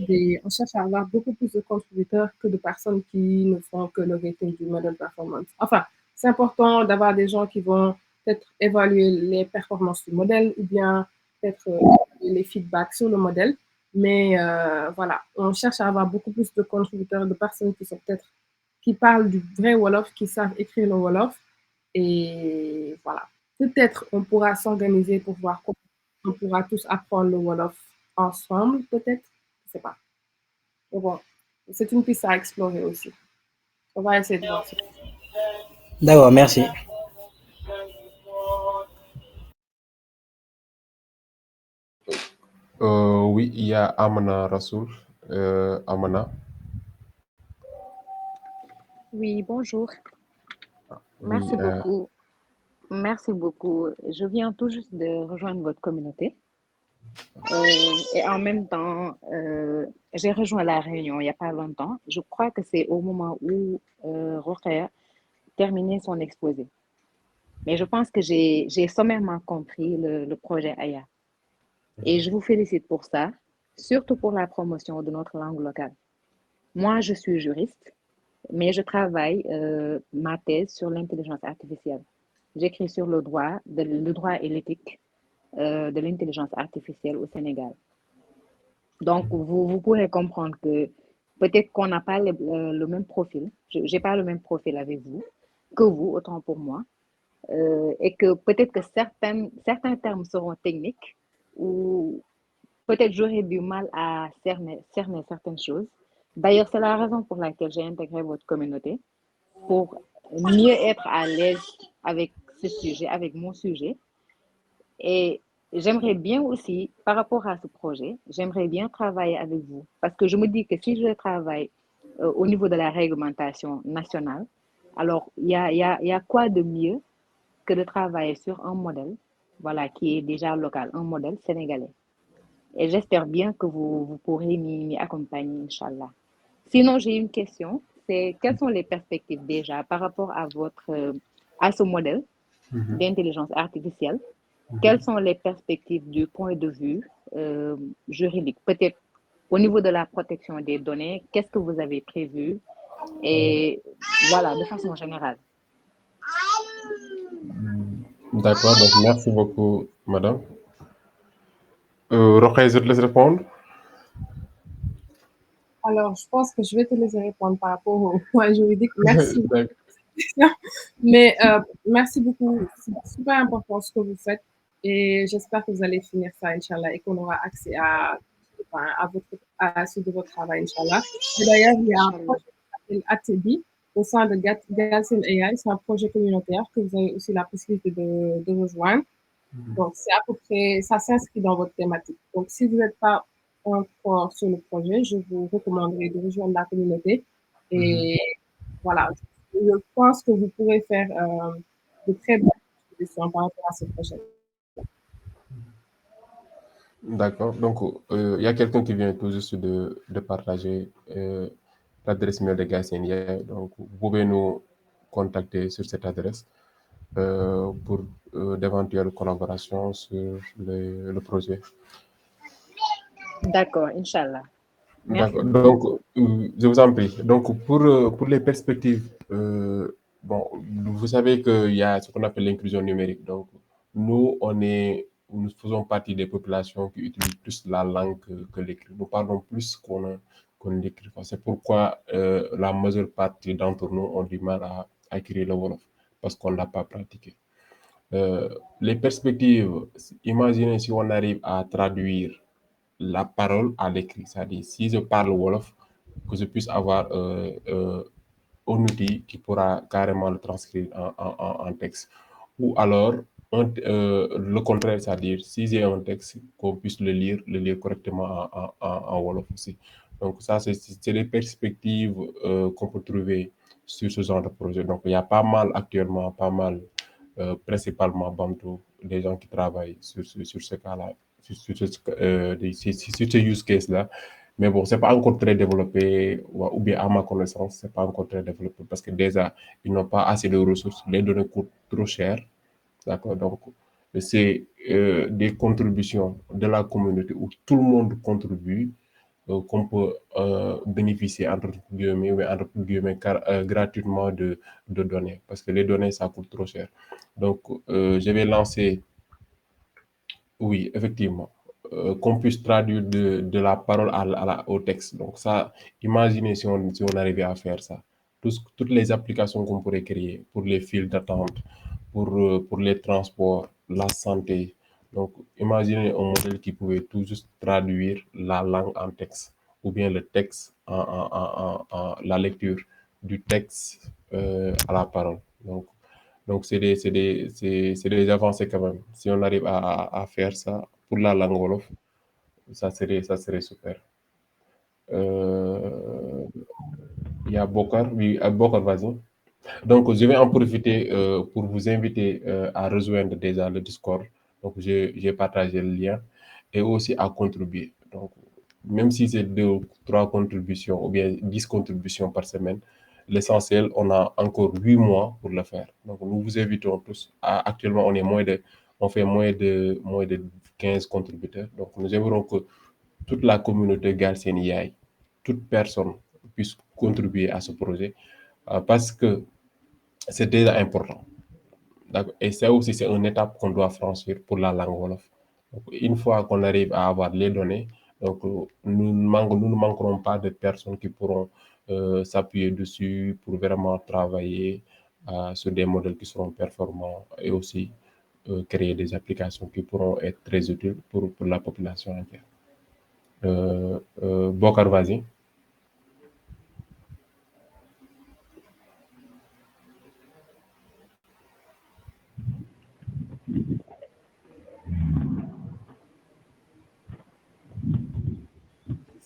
à avoir beaucoup plus de contributeurs que de personnes qui ne font que le rating du modèle performance. Enfin, c'est important d'avoir des gens qui vont peut-être évaluer les performances du modèle ou bien peut-être les feedbacks sur le modèle. Mais voilà, on cherche à avoir beaucoup plus de contributeurs, de personnes qui sont peut-être, qui parlent du vrai Wolof, qui savent écrire le Wolof. Et voilà. Peut-être on pourra s'organiser pour voir comment on pourra tous apprendre le Wolof ensemble, peut-être. Je ne sais pas. Mais bon, c'est une piste à explorer aussi. On va essayer de voir ça. D'accord, merci. Oui, il y a Amana Rassoul. Amana. Oui, bonjour. Oui, Merci beaucoup. Merci beaucoup. Je viens tout juste de rejoindre votre communauté. Et en même temps, j'ai rejoint la réunion il n'y a pas longtemps. Je crois que c'est au moment où Rokhaya terminait son exposé. Mais je pense que j'ai sommairement compris le projet AYA. Et je vous félicite pour ça, surtout pour la promotion de notre langue locale. Moi, je suis juriste, mais je travaille ma thèse sur l'intelligence artificielle. J'écris sur le droit et l'éthique de l'intelligence artificielle au Sénégal. Donc, vous pourrez comprendre que peut-être qu'on n'a pas le même profil. Je n'ai pas le même profil avec vous, que vous, autant pour moi. et que peut-être que certains termes seront techniques ou peut-être j'aurai du mal à cerner certaines choses. D'ailleurs, c'est la raison pour laquelle j'ai intégré votre communauté, pour mieux être à l'aise avec ce sujet, avec mon sujet. Et j'aimerais bien aussi, par rapport à ce projet, j'aimerais bien travailler avec vous. Parce que je me dis que si je travaille au niveau de la réglementation nationale, alors il y a quoi de mieux que de travailler sur un modèle, voilà, qui est déjà local, un modèle sénégalais. Et j'espère bien que vous pourrez m'y accompagner, Inch'Allah. Sinon, j'ai une question, c'est quelles sont les perspectives déjà par rapport à à ce modèle d'intelligence artificielle? Quelles sont les perspectives du point de vue juridique? Peut-être au niveau de la protection des données, qu'est-ce que vous avez prévu? Et voilà, de façon générale. D'accord, donc merci beaucoup, madame. Rokhaya, je te laisse répondre. Alors, je pense que je vais te laisser répondre par rapport au point juridique. Merci. D'accord. Mais merci beaucoup. C'est super important ce que vous faites. Et j'espère que vous allez finir ça, Inch'Allah, et qu'on aura accès à ce de votre travail, Inch'Allah. Et d'ailleurs, il y a un projet qui s'appelle ATB au sein de Galsen AI. C'est un projet communautaire que vous avez aussi la possibilité de rejoindre. Donc, c'est à peu près, ça s'inscrit dans votre thématique. Donc, si vous n'êtes pas encore sur le projet, je vous recommanderais de rejoindre la communauté. Et voilà, je pense que vous pourrez faire de très bonnes contributions par rapport à ce projet. D'accord. Donc, il y a quelqu'un qui vient tout juste de partager l'adresse mail de Galsen. Donc, vous pouvez nous contacter sur cette adresse pour d'éventuelles collaborations sur le projet. D'accord, Inch'Allah. Merci. D'accord. Donc, je vous en prie. Donc, pour les perspectives, bon, vous savez qu'il y a ce qu'on appelle l'inclusion numérique. Donc, nous faisons partie des populations qui utilisent plus la langue que l'écrit. Nous parlons plus qu'on l'écrit. C'est pourquoi la majeure partie d'entre nous ont du mal à écrire le Wolof, parce qu'on ne l'a pas pratiqué. Les perspectives, imaginez si on arrive à traduire la parole à l'écrit, c'est-à-dire si je parle Wolof, que je puisse avoir un outil qui pourra carrément le transcrire en texte. Ou alors, le contraire, c'est-à-dire si j'ai un texte, qu'on puisse le lire correctement en Wolof aussi. Donc ça, c'est les perspectives qu'on peut trouver sur ce genre de projet. Donc il y a pas mal actuellement, principalement Bantu, des gens qui travaillent sur ce cas-là, sur ce use case-là. Mais bon, c'est pas encore très développé, ou bien à ma connaissance, c'est pas encore très développé parce que déjà, ils n'ont pas assez de ressources, les données coûtent trop cher. D'accord, donc c'est des contributions de la communauté où tout le monde contribue qu'on peut bénéficier entre guillemets gratuitement de données parce que les données ça coûte trop cher. Donc je vais lancer, oui, effectivement, qu'on puisse traduire de la parole au texte. Donc ça, imaginez si on arrivait à faire ça. Toutes les applications qu'on pourrait créer pour les files d'attente, pour les transports, la santé. Donc, imaginez un modèle qui pouvait tout juste traduire la langue en texte ou bien le texte la lecture du texte à la parole. Donc c'est des avancées quand même. Si on arrive à faire ça pour la langue Wolof, ça serait super. Il y a Bokar, oui, Bokar, vas-y. Donc, je vais en profiter pour vous inviter à rejoindre déjà le Discord. Donc, j'ai partagé le lien et aussi à contribuer. Donc, même si c'est 2 ou 3 contributions ou bien 10 contributions par semaine, l'essentiel, on a encore 8 mois pour le faire. Donc, nous vous invitons tous. Actuellement, on fait moins de 15 contributeurs. Donc, nous aimerons que toute la communauté Galsen AI, toute personne puisse contribuer à ce projet parce que c'est déjà important. Et ça aussi, c'est une étape qu'on doit franchir pour la langue Wolof. Donc, une fois qu'on arrive à avoir les données, donc, nous ne manquerons pas de personnes qui pourront s'appuyer dessus pour vraiment travailler sur des modèles qui seront performants et aussi créer des applications qui pourront être très utiles pour la population entière. Bokar, vas-y.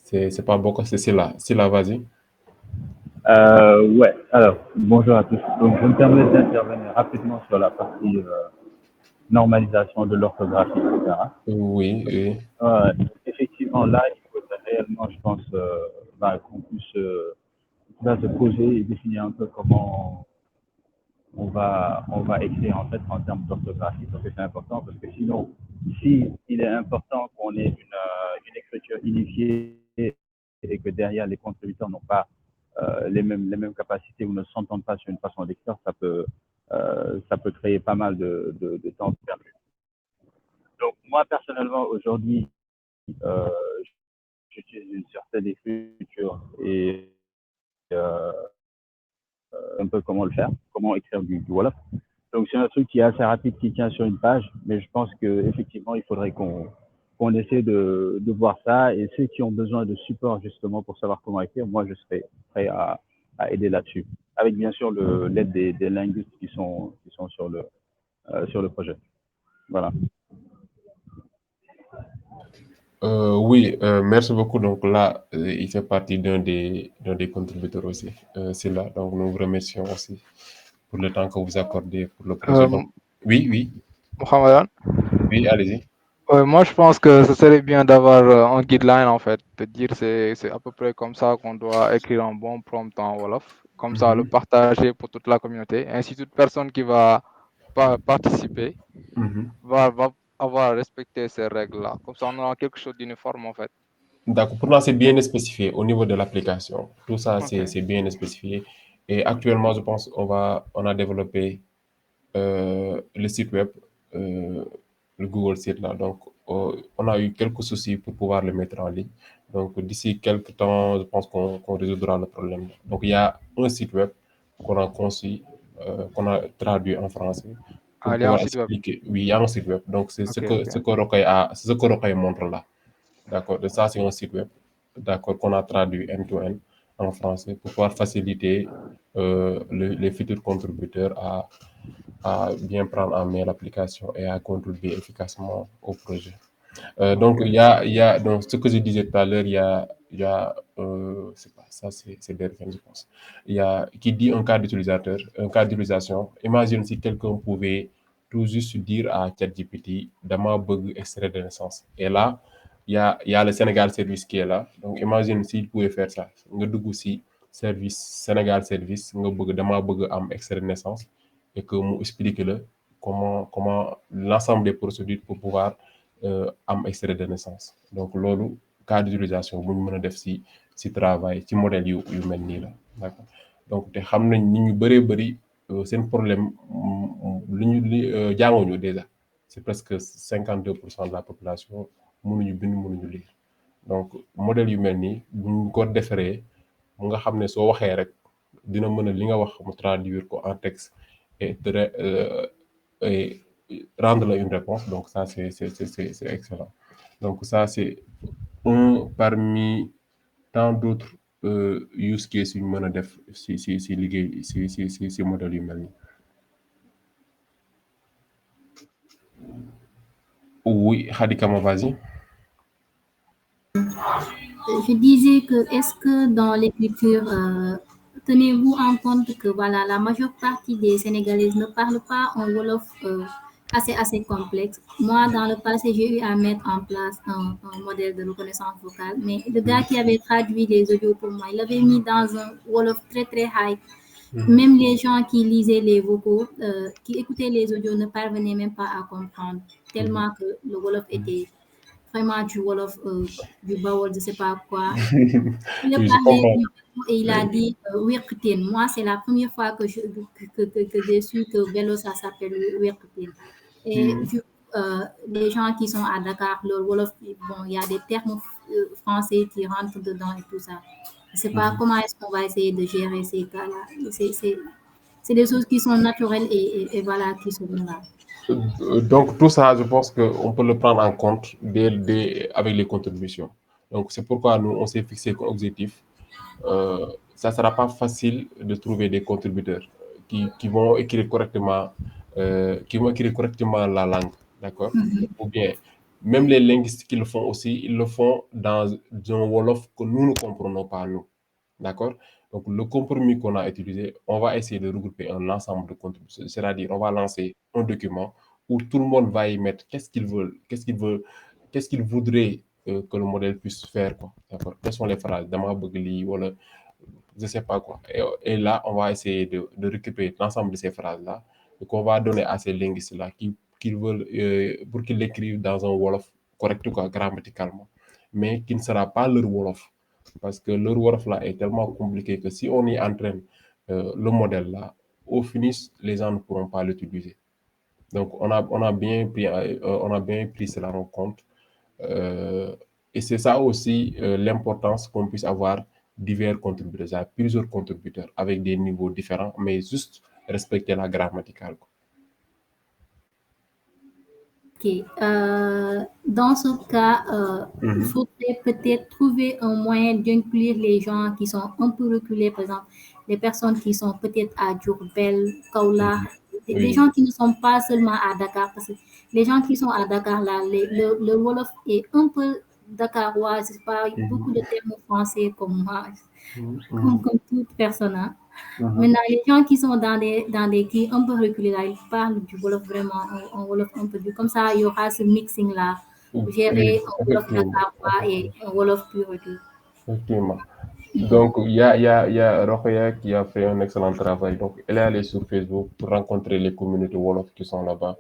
C'est pas Bokar, c'est Silla. Silla, vas-y. Ouais, alors, bonjour à tous. Donc, je me permets d'intervenir rapidement sur la partie normalisation de l'orthographie, etc. Oui, oui. Effectivement, là, il faudrait réellement, je pense, qu'on puisse se poser et définir un peu comment on va écrire en fait en termes d'orthographie, parce que c'est important, parce que sinon, si il est important qu'on ait une écriture unifiée et que derrière les contributeurs n'ont pas les mêmes capacités ou ne s'entendent pas sur une façon d'écrire, ça peut créer pas mal de temps perdu. Donc moi personnellement aujourd'hui, euh, j'utilise une certaine écriture et un peu comment le faire, comment écrire du Wolof. Donc c'est un truc qui est assez rapide, qui tient sur une page, mais je pense qu'effectivement, il faudrait qu'on essaie de voir ça. Et ceux qui ont besoin de support justement pour savoir comment écrire, moi je serais prêt à aider là-dessus, avec bien sûr l'aide des linguistes qui sont sur le projet. Voilà. Oui, merci beaucoup. Donc là, il fait partie d'un des contributeurs aussi. C'est là. Donc nous vous remercions aussi pour le temps que vous accordez pour le projet. Donc, oui, Mohamedan? oui, allez-y. Moi, je pense que ce serait bien d'avoir un guideline, en fait, de dire c'est à peu près comme ça qu'on doit écrire un bon prompt en Wolof, comme ça le partager pour toute la communauté. Ainsi, toute personne qui va participer va avoir respecté ces règles-là. Comme ça, on aura quelque chose d'uniforme, en fait. D'accord. Pour moi, c'est bien spécifié au niveau de l'application. Tout ça, c'est bien spécifié. Et actuellement, je pense on a développé le site web, le Google Site là. Donc, on a eu quelques soucis pour pouvoir le mettre en ligne. Donc, d'ici quelques temps, je pense qu'on résoudra le problème. Donc, il y a un site web qu'on a conçu, qu'on a traduit en français pour Il y a un pouvoir site web. expliquer. Oui, il y a un site web. Donc, c'est ce que c'est ce que Rokhaya montre là. D'accord. De ça, c'est un site web, d'accord, qu'on a traduit end-to-end en français pour pouvoir faciliter les futurs contributeurs à bien prendre en main l'application et à contribuer efficacement au projet. Donc, il y a, donc, ce que je disais tout à l'heure, il y a c'est pas ça, c'est Bergen, je pense. Il y a, qui dit un cas d'utilisateur, un cas d'utilisation. Imagine si quelqu'un pouvait tout juste dire à ChatGPT, dama bug extrait de naissance. Et là, il y a le Sénégal Service qui est là. Donc, imagine s'il pouvait faire ça. Nga dugg si service, Sénégal Service, nga bëgg dama bëgg am extrait de naissance et que mu explique comment l'ensemble des procédures pour pouvoir am extrait de naissance. Donc, loolu cas d'utilisation bu ñu mën a def si travail ci modèle yu mel nii la d'accord. Donc te xam nañ ni ñu bëree bëri seen problème jànguñu déjà. C'est presque 52% de la population mënuñu bind mënuñu lire. Donc modèle yu mel nii buñ ko defaree mu nga xam ne soo waxee rek dina mën a li nga wax mu traduire ko en texte et rendre la une réponse. Donc ça, c'est excellent. Donc ça, c'est un parmi tant d'autres use cases yu ñu mën a def si liggéey si modèle yu mel nii. Oui, Khadikama, vas-y. Je disais que est-ce que dans l'écriture, tenez-vous en compte que voilà, la majeure partie des Sénégalaises ne parlent pas en Wolof assez complexe. Moi, dans le passé, j'ai eu à mettre en place un modèle de reconnaissance vocale, mais le gars qui avait traduit les audios pour moi, il l'avait mis dans un Wolof très très high. Même les gens qui lisaient les vocaux, qui écoutaient les audios ne parvenaient même pas à comprendre, tellement que le Wolof était vraiment du Wolof, du Bawol, je sais pas quoi. Il a Oui, je parlé comprends. et il a dit Wirkutin. Moi, c'est la première fois que j'ai su que vélo, ça s'appelle Wirkutin. Et vu les gens qui sont à Dakar, le Wolof, bon, il y a des termes français qui rentrent dedans et tout ça. Je sais pas comment est-ce qu'on va essayer de gérer ces cas-là. c'est des choses qui sont naturelles et voilà, qui sont là. Donc tout ça, je pense qu'on peut le prendre en compte avec les contributions. Donc c'est pourquoi nous, on s'est fixé comme objectif. Ça ne sera pas facile de trouver des contributeurs qui vont écrire correctement, la langue, d'accord? Ou bien, même les linguistes qui le font aussi, ils le font dans un Wolof que nous ne comprenons pas, nous. D'accord? Donc, le compromis qu'on a utilisé, on va essayer de regrouper un ensemble de contributions. C'est-à-dire, on va lancer un document où tout le monde va y mettre qu'est-ce qu'il veut, qu'est-ce qu'il voudrait que le modèle puisse faire, quoi. D'accord? Quelles sont les phrases? Dama bëgg lii, wala je sais pas quoi. Et là, on va essayer de récupérer l'ensemble de ces phrases-là et qu'on va donner à ces linguistes-là qui veulent, pour qu'ils l'écrivent dans un Wolof correct, quoi, grammaticalement, mais qui ne sera pas leur Wolof. Parce que leur Wolof là est tellement compliqué que si on y entraîne le modèle là, au finish, les gens ne pourront pas l'utiliser. Donc, on a bien pris cela en compte. Et c'est ça aussi l'importance qu'on puisse avoir divers contributeurs, plusieurs contributeurs avec des niveaux différents, mais juste respecter la grammaticale, quoi. Ok. Dans ce cas, il faudrait peut-être trouver un moyen d'inclure les gens qui sont un peu reculés, par exemple, les personnes qui sont peut-être à Diourbel, Kaolack, des gens qui ne sont pas seulement à Dakar, parce que les gens qui sont à Dakar, là, le Wolof est un peu dakarois, c'est pas beaucoup de termes français comme moi, comme toute personne. Hein. Maintenant, les gens qui sont dans des qui un peu reculés là, ils parlent du Wolof vraiment, en Wolof un peu dur. Comme ça, il y aura ce mixing là, gérer un Wolof dakarois et un Wolof pur et dur. Effectivement. Donc, il y a Rokhaya qui a fait un excellent travail. Donc, elle est allée sur Facebook pour rencontrer les communautés Wolof qui sont là-bas.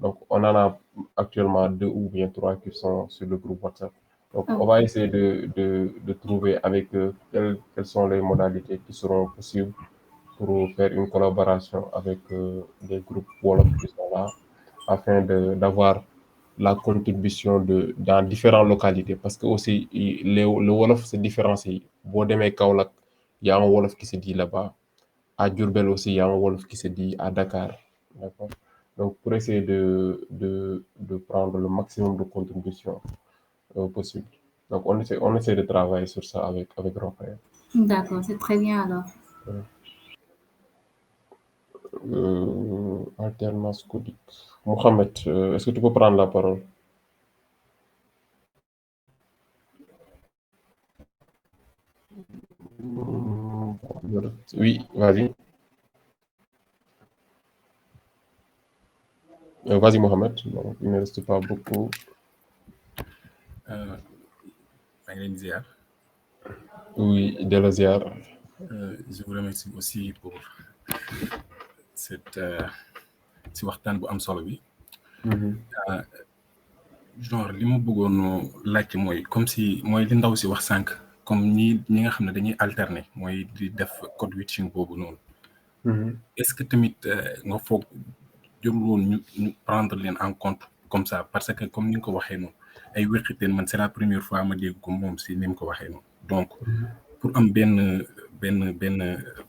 Donc, on en a actuellement 2 ou bien 3 qui sont sur le groupe WhatsApp. Donc, on va essayer de trouver avec eux quelles sont les modalités qui seront possibles pour faire une collaboration avec des groupes Wolof qui sont là, afin d'avoir la contribution dans différentes localités. Parce que aussi, le Wolof se différencie. Bon, demain, Kaolack, il y a un Wolof qui se dit là-bas. À Diourbel aussi, il y a un Wolof qui se dit à Dakar. D'accord? Donc, pour essayer de prendre le maximum de contributions possible. Donc, on essaie de travailler sur ça avec Raphaël. D'accord, c'est très bien alors. Alternance codique. Mohamed, est-ce que tu peux prendre la parole? Oui, vas-y. Vas-y, Mohamed. Donc, il ne reste pas beaucoup. Oui, de la ziar. Je vous remercie aussi pour cette si waxtaan bu am solo bi. Genre li ma bëggoon laajte mooy comme si mooy li ndaw si wax sànq comme ñi nga xam ne dañuy alterner mooy di def code switching boobu noonu. Est-ce que tamit nga foog jërul woon ñu prendre leen en compte comme ça parce que comme ni nga ko waxee noonu ay wéqiteen man c'est la première fois ma dégg ko moom si ni mu ko waxee noonu donc pour am benn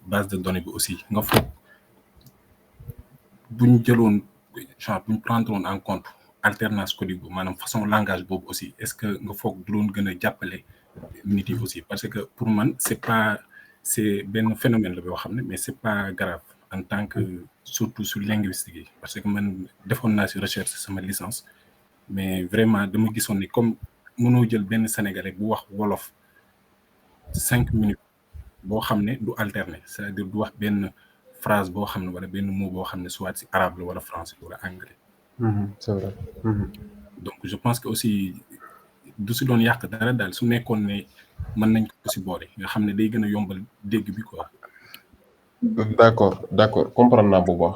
base de données bi aussi nga foog buñ jëloon genre buñ prendre woon en compte alternance codique bu maanaam façon langage boobu aussi est-ce que nga foog du loon gën a jàppale nit yi aussi parce que pour man c'est benn phénomène la boo xam ne mais c'est pas grave en tant que surtout sur linguistique yi parce que man defoon naa si recherche sama licence mais vraiment dama gisoon ni comme mënoo jël benn sénégalais bu wax wolof 5 minutes boo xam ne du alterner c'est-à-dire du wax benn phrase boo xam ne wala benn mot boo xam ne soit si arabe la wala français wala anglais. C'est vrai. Donc je pense que aussi du si doon yàq dara daal su nekkoon ne mën nañ ko si boole nga xam ne day gën a yombal dégg bi quoi. D'accord comprendre naa bu baax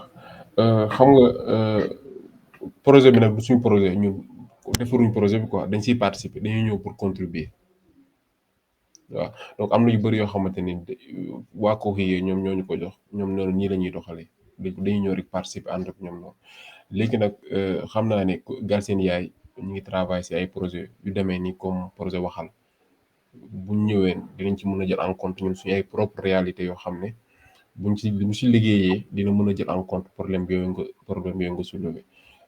xam nga projet bi nag du suñu projet ñun defaruñ projet bi quoi dañ siy participer dañuy ñëw pour contribuer waaw donc am na yu bëri yoo xamante ni waa Koki ñoom ñoo ñu ko jox ñoom noonu ñii la ñuy doxalee dañuy ñëw rek participer ànd ak ñoom noonu léegi nag xam naa ne Galsen Yaay ñu ngi travailler si ay projet yu demee ni comme projet waxal buñ ñëwee dinañ ci mën a jël en compte ñun suñu ay propre réalité yoo xam ne buñ ci liggéeyee dina mën a jël en compte problème yooyu nga soulevé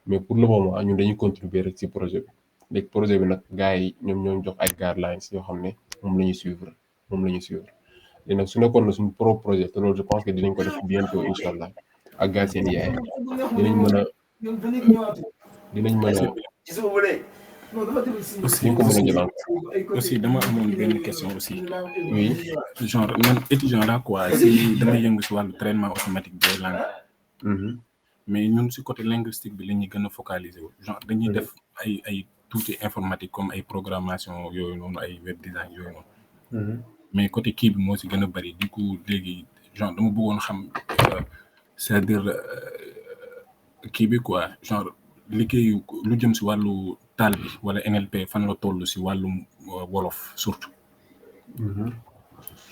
mais pour le moment ñun dañuy contribuer rek ci projet bi léegi projet bi nag gars yi ñoom ñoo jox ay guidelines yoo xam ne moom la ñuy suivre léegi nag su nekkoon na suñu propre projet te loolu je pense que dinañ ko def bientôt incha allah ak Galsen Yaay dinañ mën a aussi dama amoon benn question aussi. oui genre man étudiant là quoi si damay yëngu si wàllu traitement automatique des langues. mais ñun si côté linguistique bi la ñuy gën a focaliser wu genre dañuy def ay tuuti informatique comme ay programmation yooyu noonu ay web design yooyu noonu. mais côté kii bi moo si gën a bëri du coup léegi genre dama bëggoon xam c'est-à-dire kii bi quoi genre liggéeyu lu jëm si wàllu taal bi wala NLP fan la toll si wàllum wolof surtout.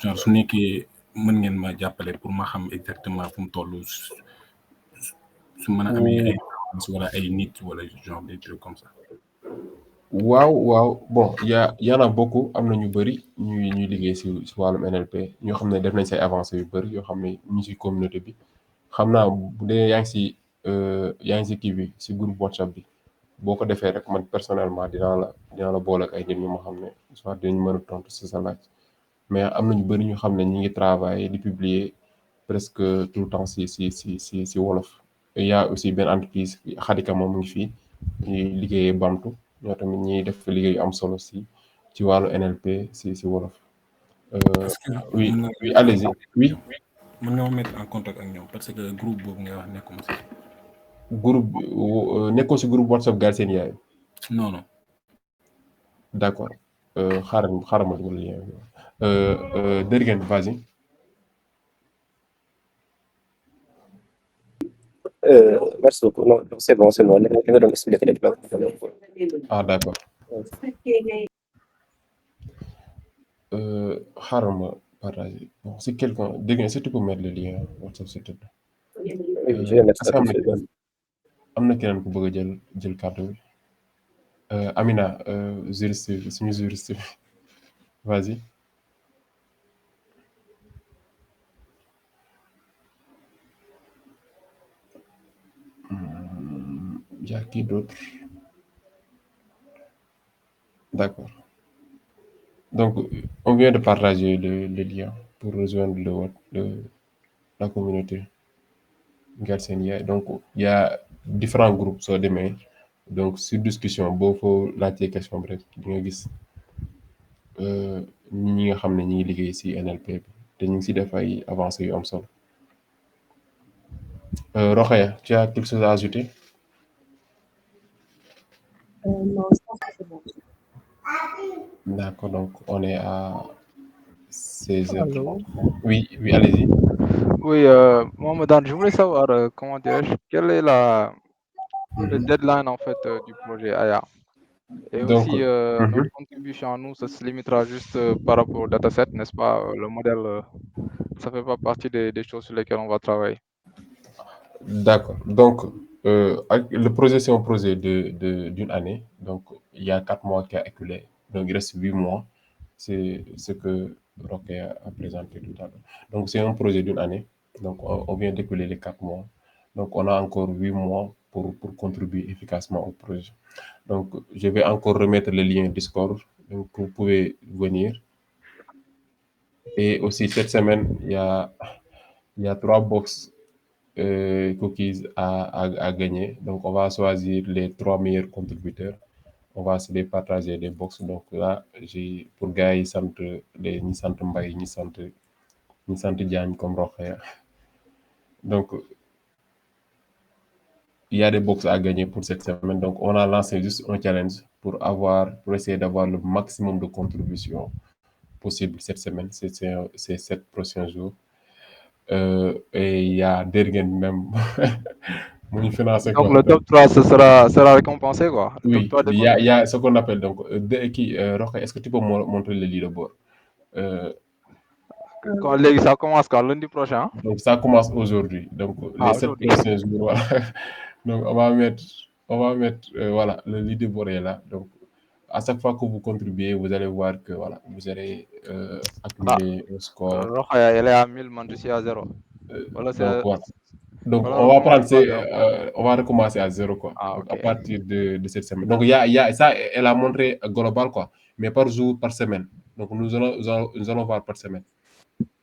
genre su nekkee mën ngeen ma jàppale pour ma xam exactement fu mu toll su mën a amee ay wala ay nit wala genre des trucs comme ça. waaw bon y en a beaucoup am na ñu bëri ñuy liggéey si wàllum NLP ñoo xam ne def nañ say avancées yu bëri yoo xam ne ñu si communauté bi xam naa bu dee yaa ngi si kii bi si groupe WhatsApp bi boo ko defee rek man personnellement dinaa la boole ak ay nit ñu ma xam ne soit dinañ mën a tontu si sa laaj mais am na ñu bëri ñu xam ne ñi ngi travailler di publier presque tout le temps si wolof. Il y a aussi benn entreprise Xadika moom mu ngi fii ñuy liggéeyee Bamtu ñoo tamit ñuy def liggéey yu am solo ci wàllu NLP si wolof. oui allez-y oui. mën nga ma mettre en contact ak ñoom parce que groupe boobu ngay wax nekkuma si. groupe nekkoo si groupe WhatsApp Galsen Yaay. non. d'accord xaaral ma dugal lien Dergen vas-y. Merci beaucoup. Non, c'est bon. Je vais donc expliquer les blocs. Ah, d'accord. Xaaral ma partager. Bon, si quelqu'un, dégg nga si tu peux mettre le lien WhatsApp s'il te plaît. Oui, je vais mettre ça. am na keneen ku bëgg a jël kàddu bi. Amina, juriste suñu juriste bi. Vas-y. Il y a qui d'autre? D'accord. Donc, on vient de partager le lien pour rejoindre la communauté Galsen Yaay. Donc, il y a différents groupes soo demee donc sur discussion boo fa laajtee question bi rek di nga gis ñi nga xam ne ñi ngi liggéey ci NLP bi te ñu ngi ci def ay avancées yu am solo. Rokhaya, tu as quelque chose à ajouter? Non, je pense que c'est bon. D'accord, donc on est à 16h. Allô? Oui, allez-y. Oui, Mohamed, je voulais savoir, comment dirais-je, quelle est le deadline en fait du projet Aya? Et Donc, aussi, notre contribution à nous, ça se limitera juste par rapport au dataset, n'est-ce pas? Le modèle, ça fait pas partie des choses sur lesquelles on va travailler. D'accord. Donc, le projet, c'est un projet d'une année. Donc, il y a 4 mois qui a écoulé. Donc, il reste 8 mois. C'est ce que Roque a présenté tout à l'heure. Donc, c'est un projet d'une année. Donc, on vient d'écouler les 4 mois. Donc, on a encore 8 mois pour contribuer efficacement au projet. Donc, je vais encore remettre le lien Discord. Donc, vous pouvez venir. Et aussi, cette semaine, il y a 3 box cookies à gagner. Donc, on va choisir les 3 meilleurs contributeurs. On va se les partager des box. Donc là, j'ai pour gars, ils sentent les ni sentent Mbaye, ni sentent Diagne comme Rokhaya. Donc, il y a des box à gagner pour cette semaine. Donc, on a lancé juste un challenge pour essayer d'avoir le maximum de contributions possible cette semaine, ces 7 prochains jours. Et il y a Dergen même. Donc le top 3, sera récompensé, quoi. Oui, il y a ce qu'on appelle donc Rokhaya, est-ce que tu peux montrer le leaderboard? Ça commence quand? Lundi prochain? Donc ça commence aujourd'hui. Donc les 7 prochains jours, voilà. Donc on va mettre voilà, le leaderboard est là. Donc à chaque fois que vous contribuez, vous allez voir que voilà, vous allez accumuler un score. Rokhaya, elle est à 1000, moi je suis à 0. Voilà, Donc, voilà. Donc, voilà, on va comment prendre, tu vas faire. on va recommencer à zéro, quoi. Ah, Donc, à ok. partir de cette semaine. Donc, ça, elle a montré global, quoi, mais par jour, par semaine. Donc, nous allons voir par semaine.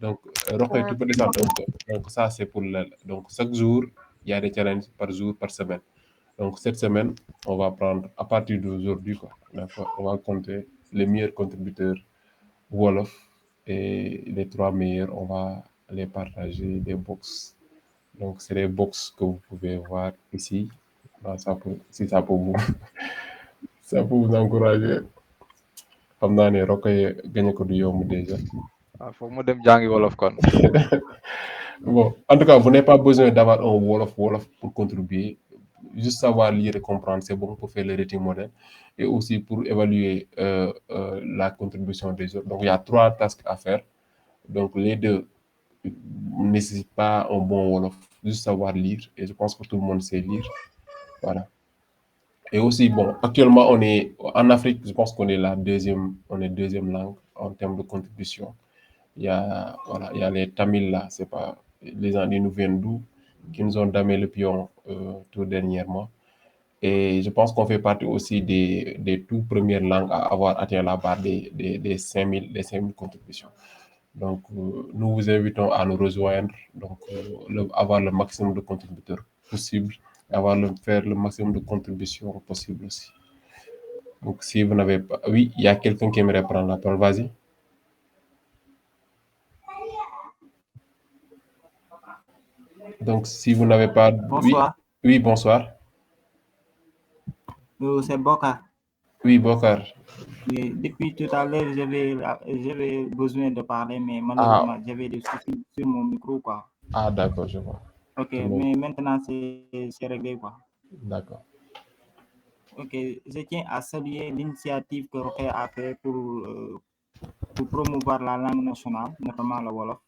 Donc, Rokhaya, tu peux descendre un peu. Donc, ça, c'est pour donc, chaque jour, il y a des challenges par jour, par semaine. Donc, cette semaine, on va prendre à partir d'aujourd'hui, quoi. D'accord? On va compter les meilleurs contributeurs Wolof et les 3 meilleurs, on va les partager des box. Donc, c'est des box que vous pouvez voir ici. Donc, si ça peut vous, ça peut vous encourager. Xam naa ne Rokhaya gagné ko du yomb déjà. Ah, faut que mu dem jàngi wolof kon. Bon, en tout cas, vous n'avez pas besoin d'avoir un Wolof pour contribuer. Juste savoir lire et comprendre, c'est bon pour faire le rating modèle et aussi pour évaluer la contribution des autres. Donc, il y a 3 tasks à faire. Donc, les deux ne nécessitent pas un bon Wolof, juste savoir lire. Et je pense que tout le monde sait lire. Voilà. Et aussi, bon, actuellement, on est en Afrique, je pense qu'on est deuxième langue en termes de contribution. Voilà, il y a les Tamils là, c'est pas, les gens, ils nous viennent d'où, qui nous ont damé le pion tout dernièrement. Et je pense qu'on fait partie aussi des tout premières langues à avoir atteint la barre des 5000 contributions. Donc, nous vous invitons à nous rejoindre, donc avoir le maximum de contributeurs possible, faire le maximum de contributions possible aussi. Donc, si vous n'avez pas... Oui, il y a quelqu'un qui aimerait prendre la parole, vas-y. Donc, si vous n'avez pas... Bonsoir. Oui, bonsoir. C'est Bokar. Oui, Bokar. Oui, depuis tout à l'heure, j'avais besoin de parler, mais malheureusement, j'avais des soucis sur mon micro, quoi. Ah, d'accord, je vois. Ok, mais maintenant, c'est réglé, quoi. D'accord. Ok, je tiens à saluer l'initiative que Rokhaya a fait pour promouvoir la langue nationale, notamment le Wolof.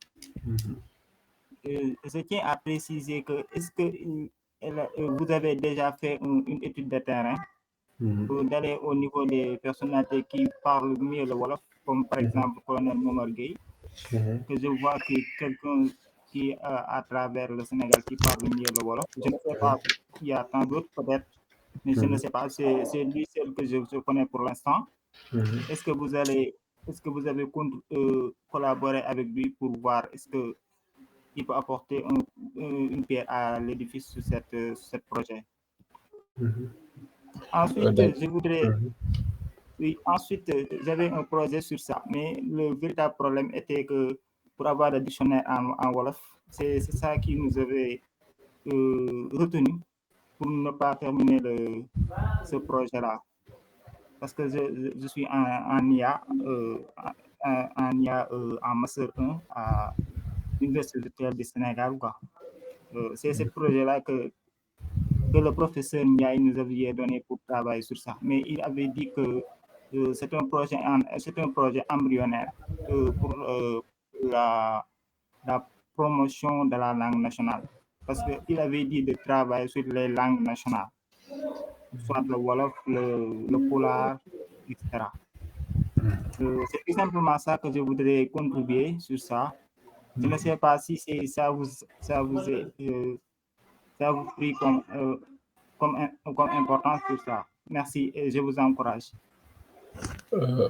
Je tiens à préciser que, est-ce que vous avez déjà fait une étude de terrain pour d'aller au niveau des personnalités qui parlent mieux le Wolof, comme par exemple le colonel Momar Gueye, que je vois que quelqu'un qui à travers le Sénégal qui parle mieux le Wolof. Je ne sais pas, il y a tant d'autres peut-être, mais je ne sais pas, c'est lui seul que je connais pour l'instant. Est-ce que vous avez collaboré avec lui pour voir est-ce que il peut apporter une pierre à l'édifice sur ce projet? Ensuite, je voudrais... Oui, ensuite, j'avais un projet sur ça, mais le véritable problème était que pour avoir le dictionnaire en Wolof, c'est ça qui nous avait retenu pour ne pas terminer ce projet-là. Parce que je suis en IA, en Master 1 à l'Université virtuelle du Sénégal. C'est ce projet-là que le professeur Ndiaye nous avait donné pour travailler sur ça. Mais il avait dit que c'est un projet embryonnaire pour la promotion de la langue nationale. Parce qu'il avait dit de travailler sur les langues nationales, soit le Wolof, le Pulaar, etc. C'est tout simplement ça que je voudrais contribuer sur ça. Je ne sais pas si ça vous prie comme importance sur ça. Merci et je vous encourage.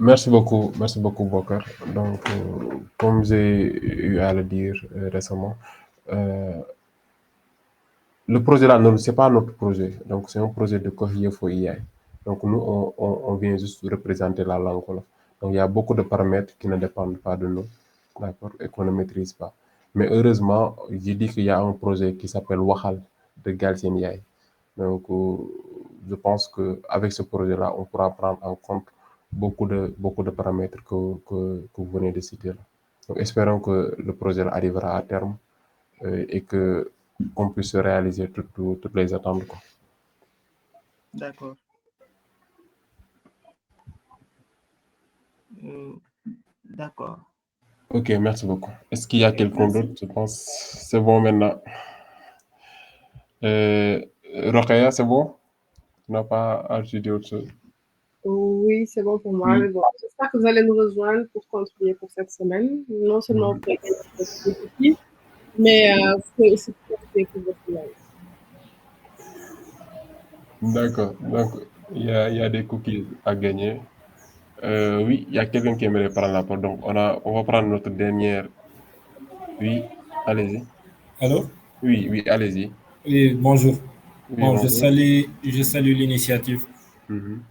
Merci beaucoup, Bokar. Donc, comme j'ai eu à le dire récemment, le projet là, ce n'est pas notre projet. Donc, c'est un projet de Kohiye Foyai. Donc, nous, on vient juste représenter la langue Wolof. Donc, il y a beaucoup de paramètres qui ne dépendent pas de nous, d'accord, et qu'on ne maîtrise pas. Mais heureusement, j'ai dit qu'il y a un projet qui s'appelle Wahal de Galsen Yai. Donc, je pense qu'avec ce projet-là, on pourra prendre en compte beaucoup de paramètres que vous venez de citer là. Donc, espérons que le projet arrivera à terme et qu'on puisse réaliser toutes les attentes. D'accord. D'accord. Ok, merci beaucoup. Est-ce qu'il y a quelqu'un d'autre? Je pense que c'est bon maintenant. Rokhaya, c'est bon? Tu n'as pas à ajouter autre chose? Oui, c'est bon pour moi. Oui. Mais bon, j'espère que vous allez nous rejoindre pour contribuer pour cette semaine. Non seulement pour gagner des outils, Mais c'est profiter pour votre live. D'accord. Donc, il y a des cookies à gagner. Oui, il y a quelqu'un qui aimerait prendre la parole. Donc, on va prendre notre dernière. Oui, allez-y. Allô? Oui, oui, allez-y. Oui, bonjour. Oui, Bon, bonjour. je salue l'initiative. Mhm.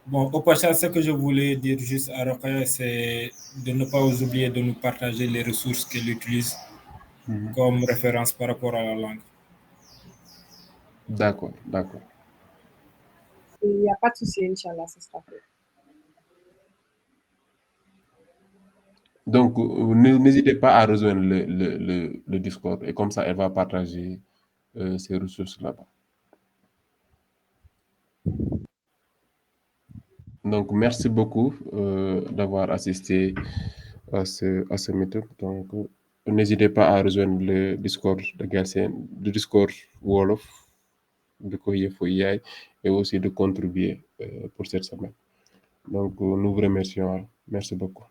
Bon, au passage, ce que je voulais dire juste à Rokhaya, c'est de ne pas oublier de nous partager les ressources qu'elle utilise Mhm. comme référence par rapport à la langue. D'accord, d'accord. Il n'y a pas de souci, Inch'Allah, ce sera fait. Donc, n'hésitez pas à rejoindre le Discord et comme ça, elle va partager ses ressources là-bas. Donc, merci beaucoup d'avoir assisté à ce meetup. Donc, n'hésitez pas à rejoindre le Discord de Galsen, le Discord Wolof de Koye Foyay et aussi de contribuer pour cette semaine. Donc, nous vous remercions. Merci beaucoup.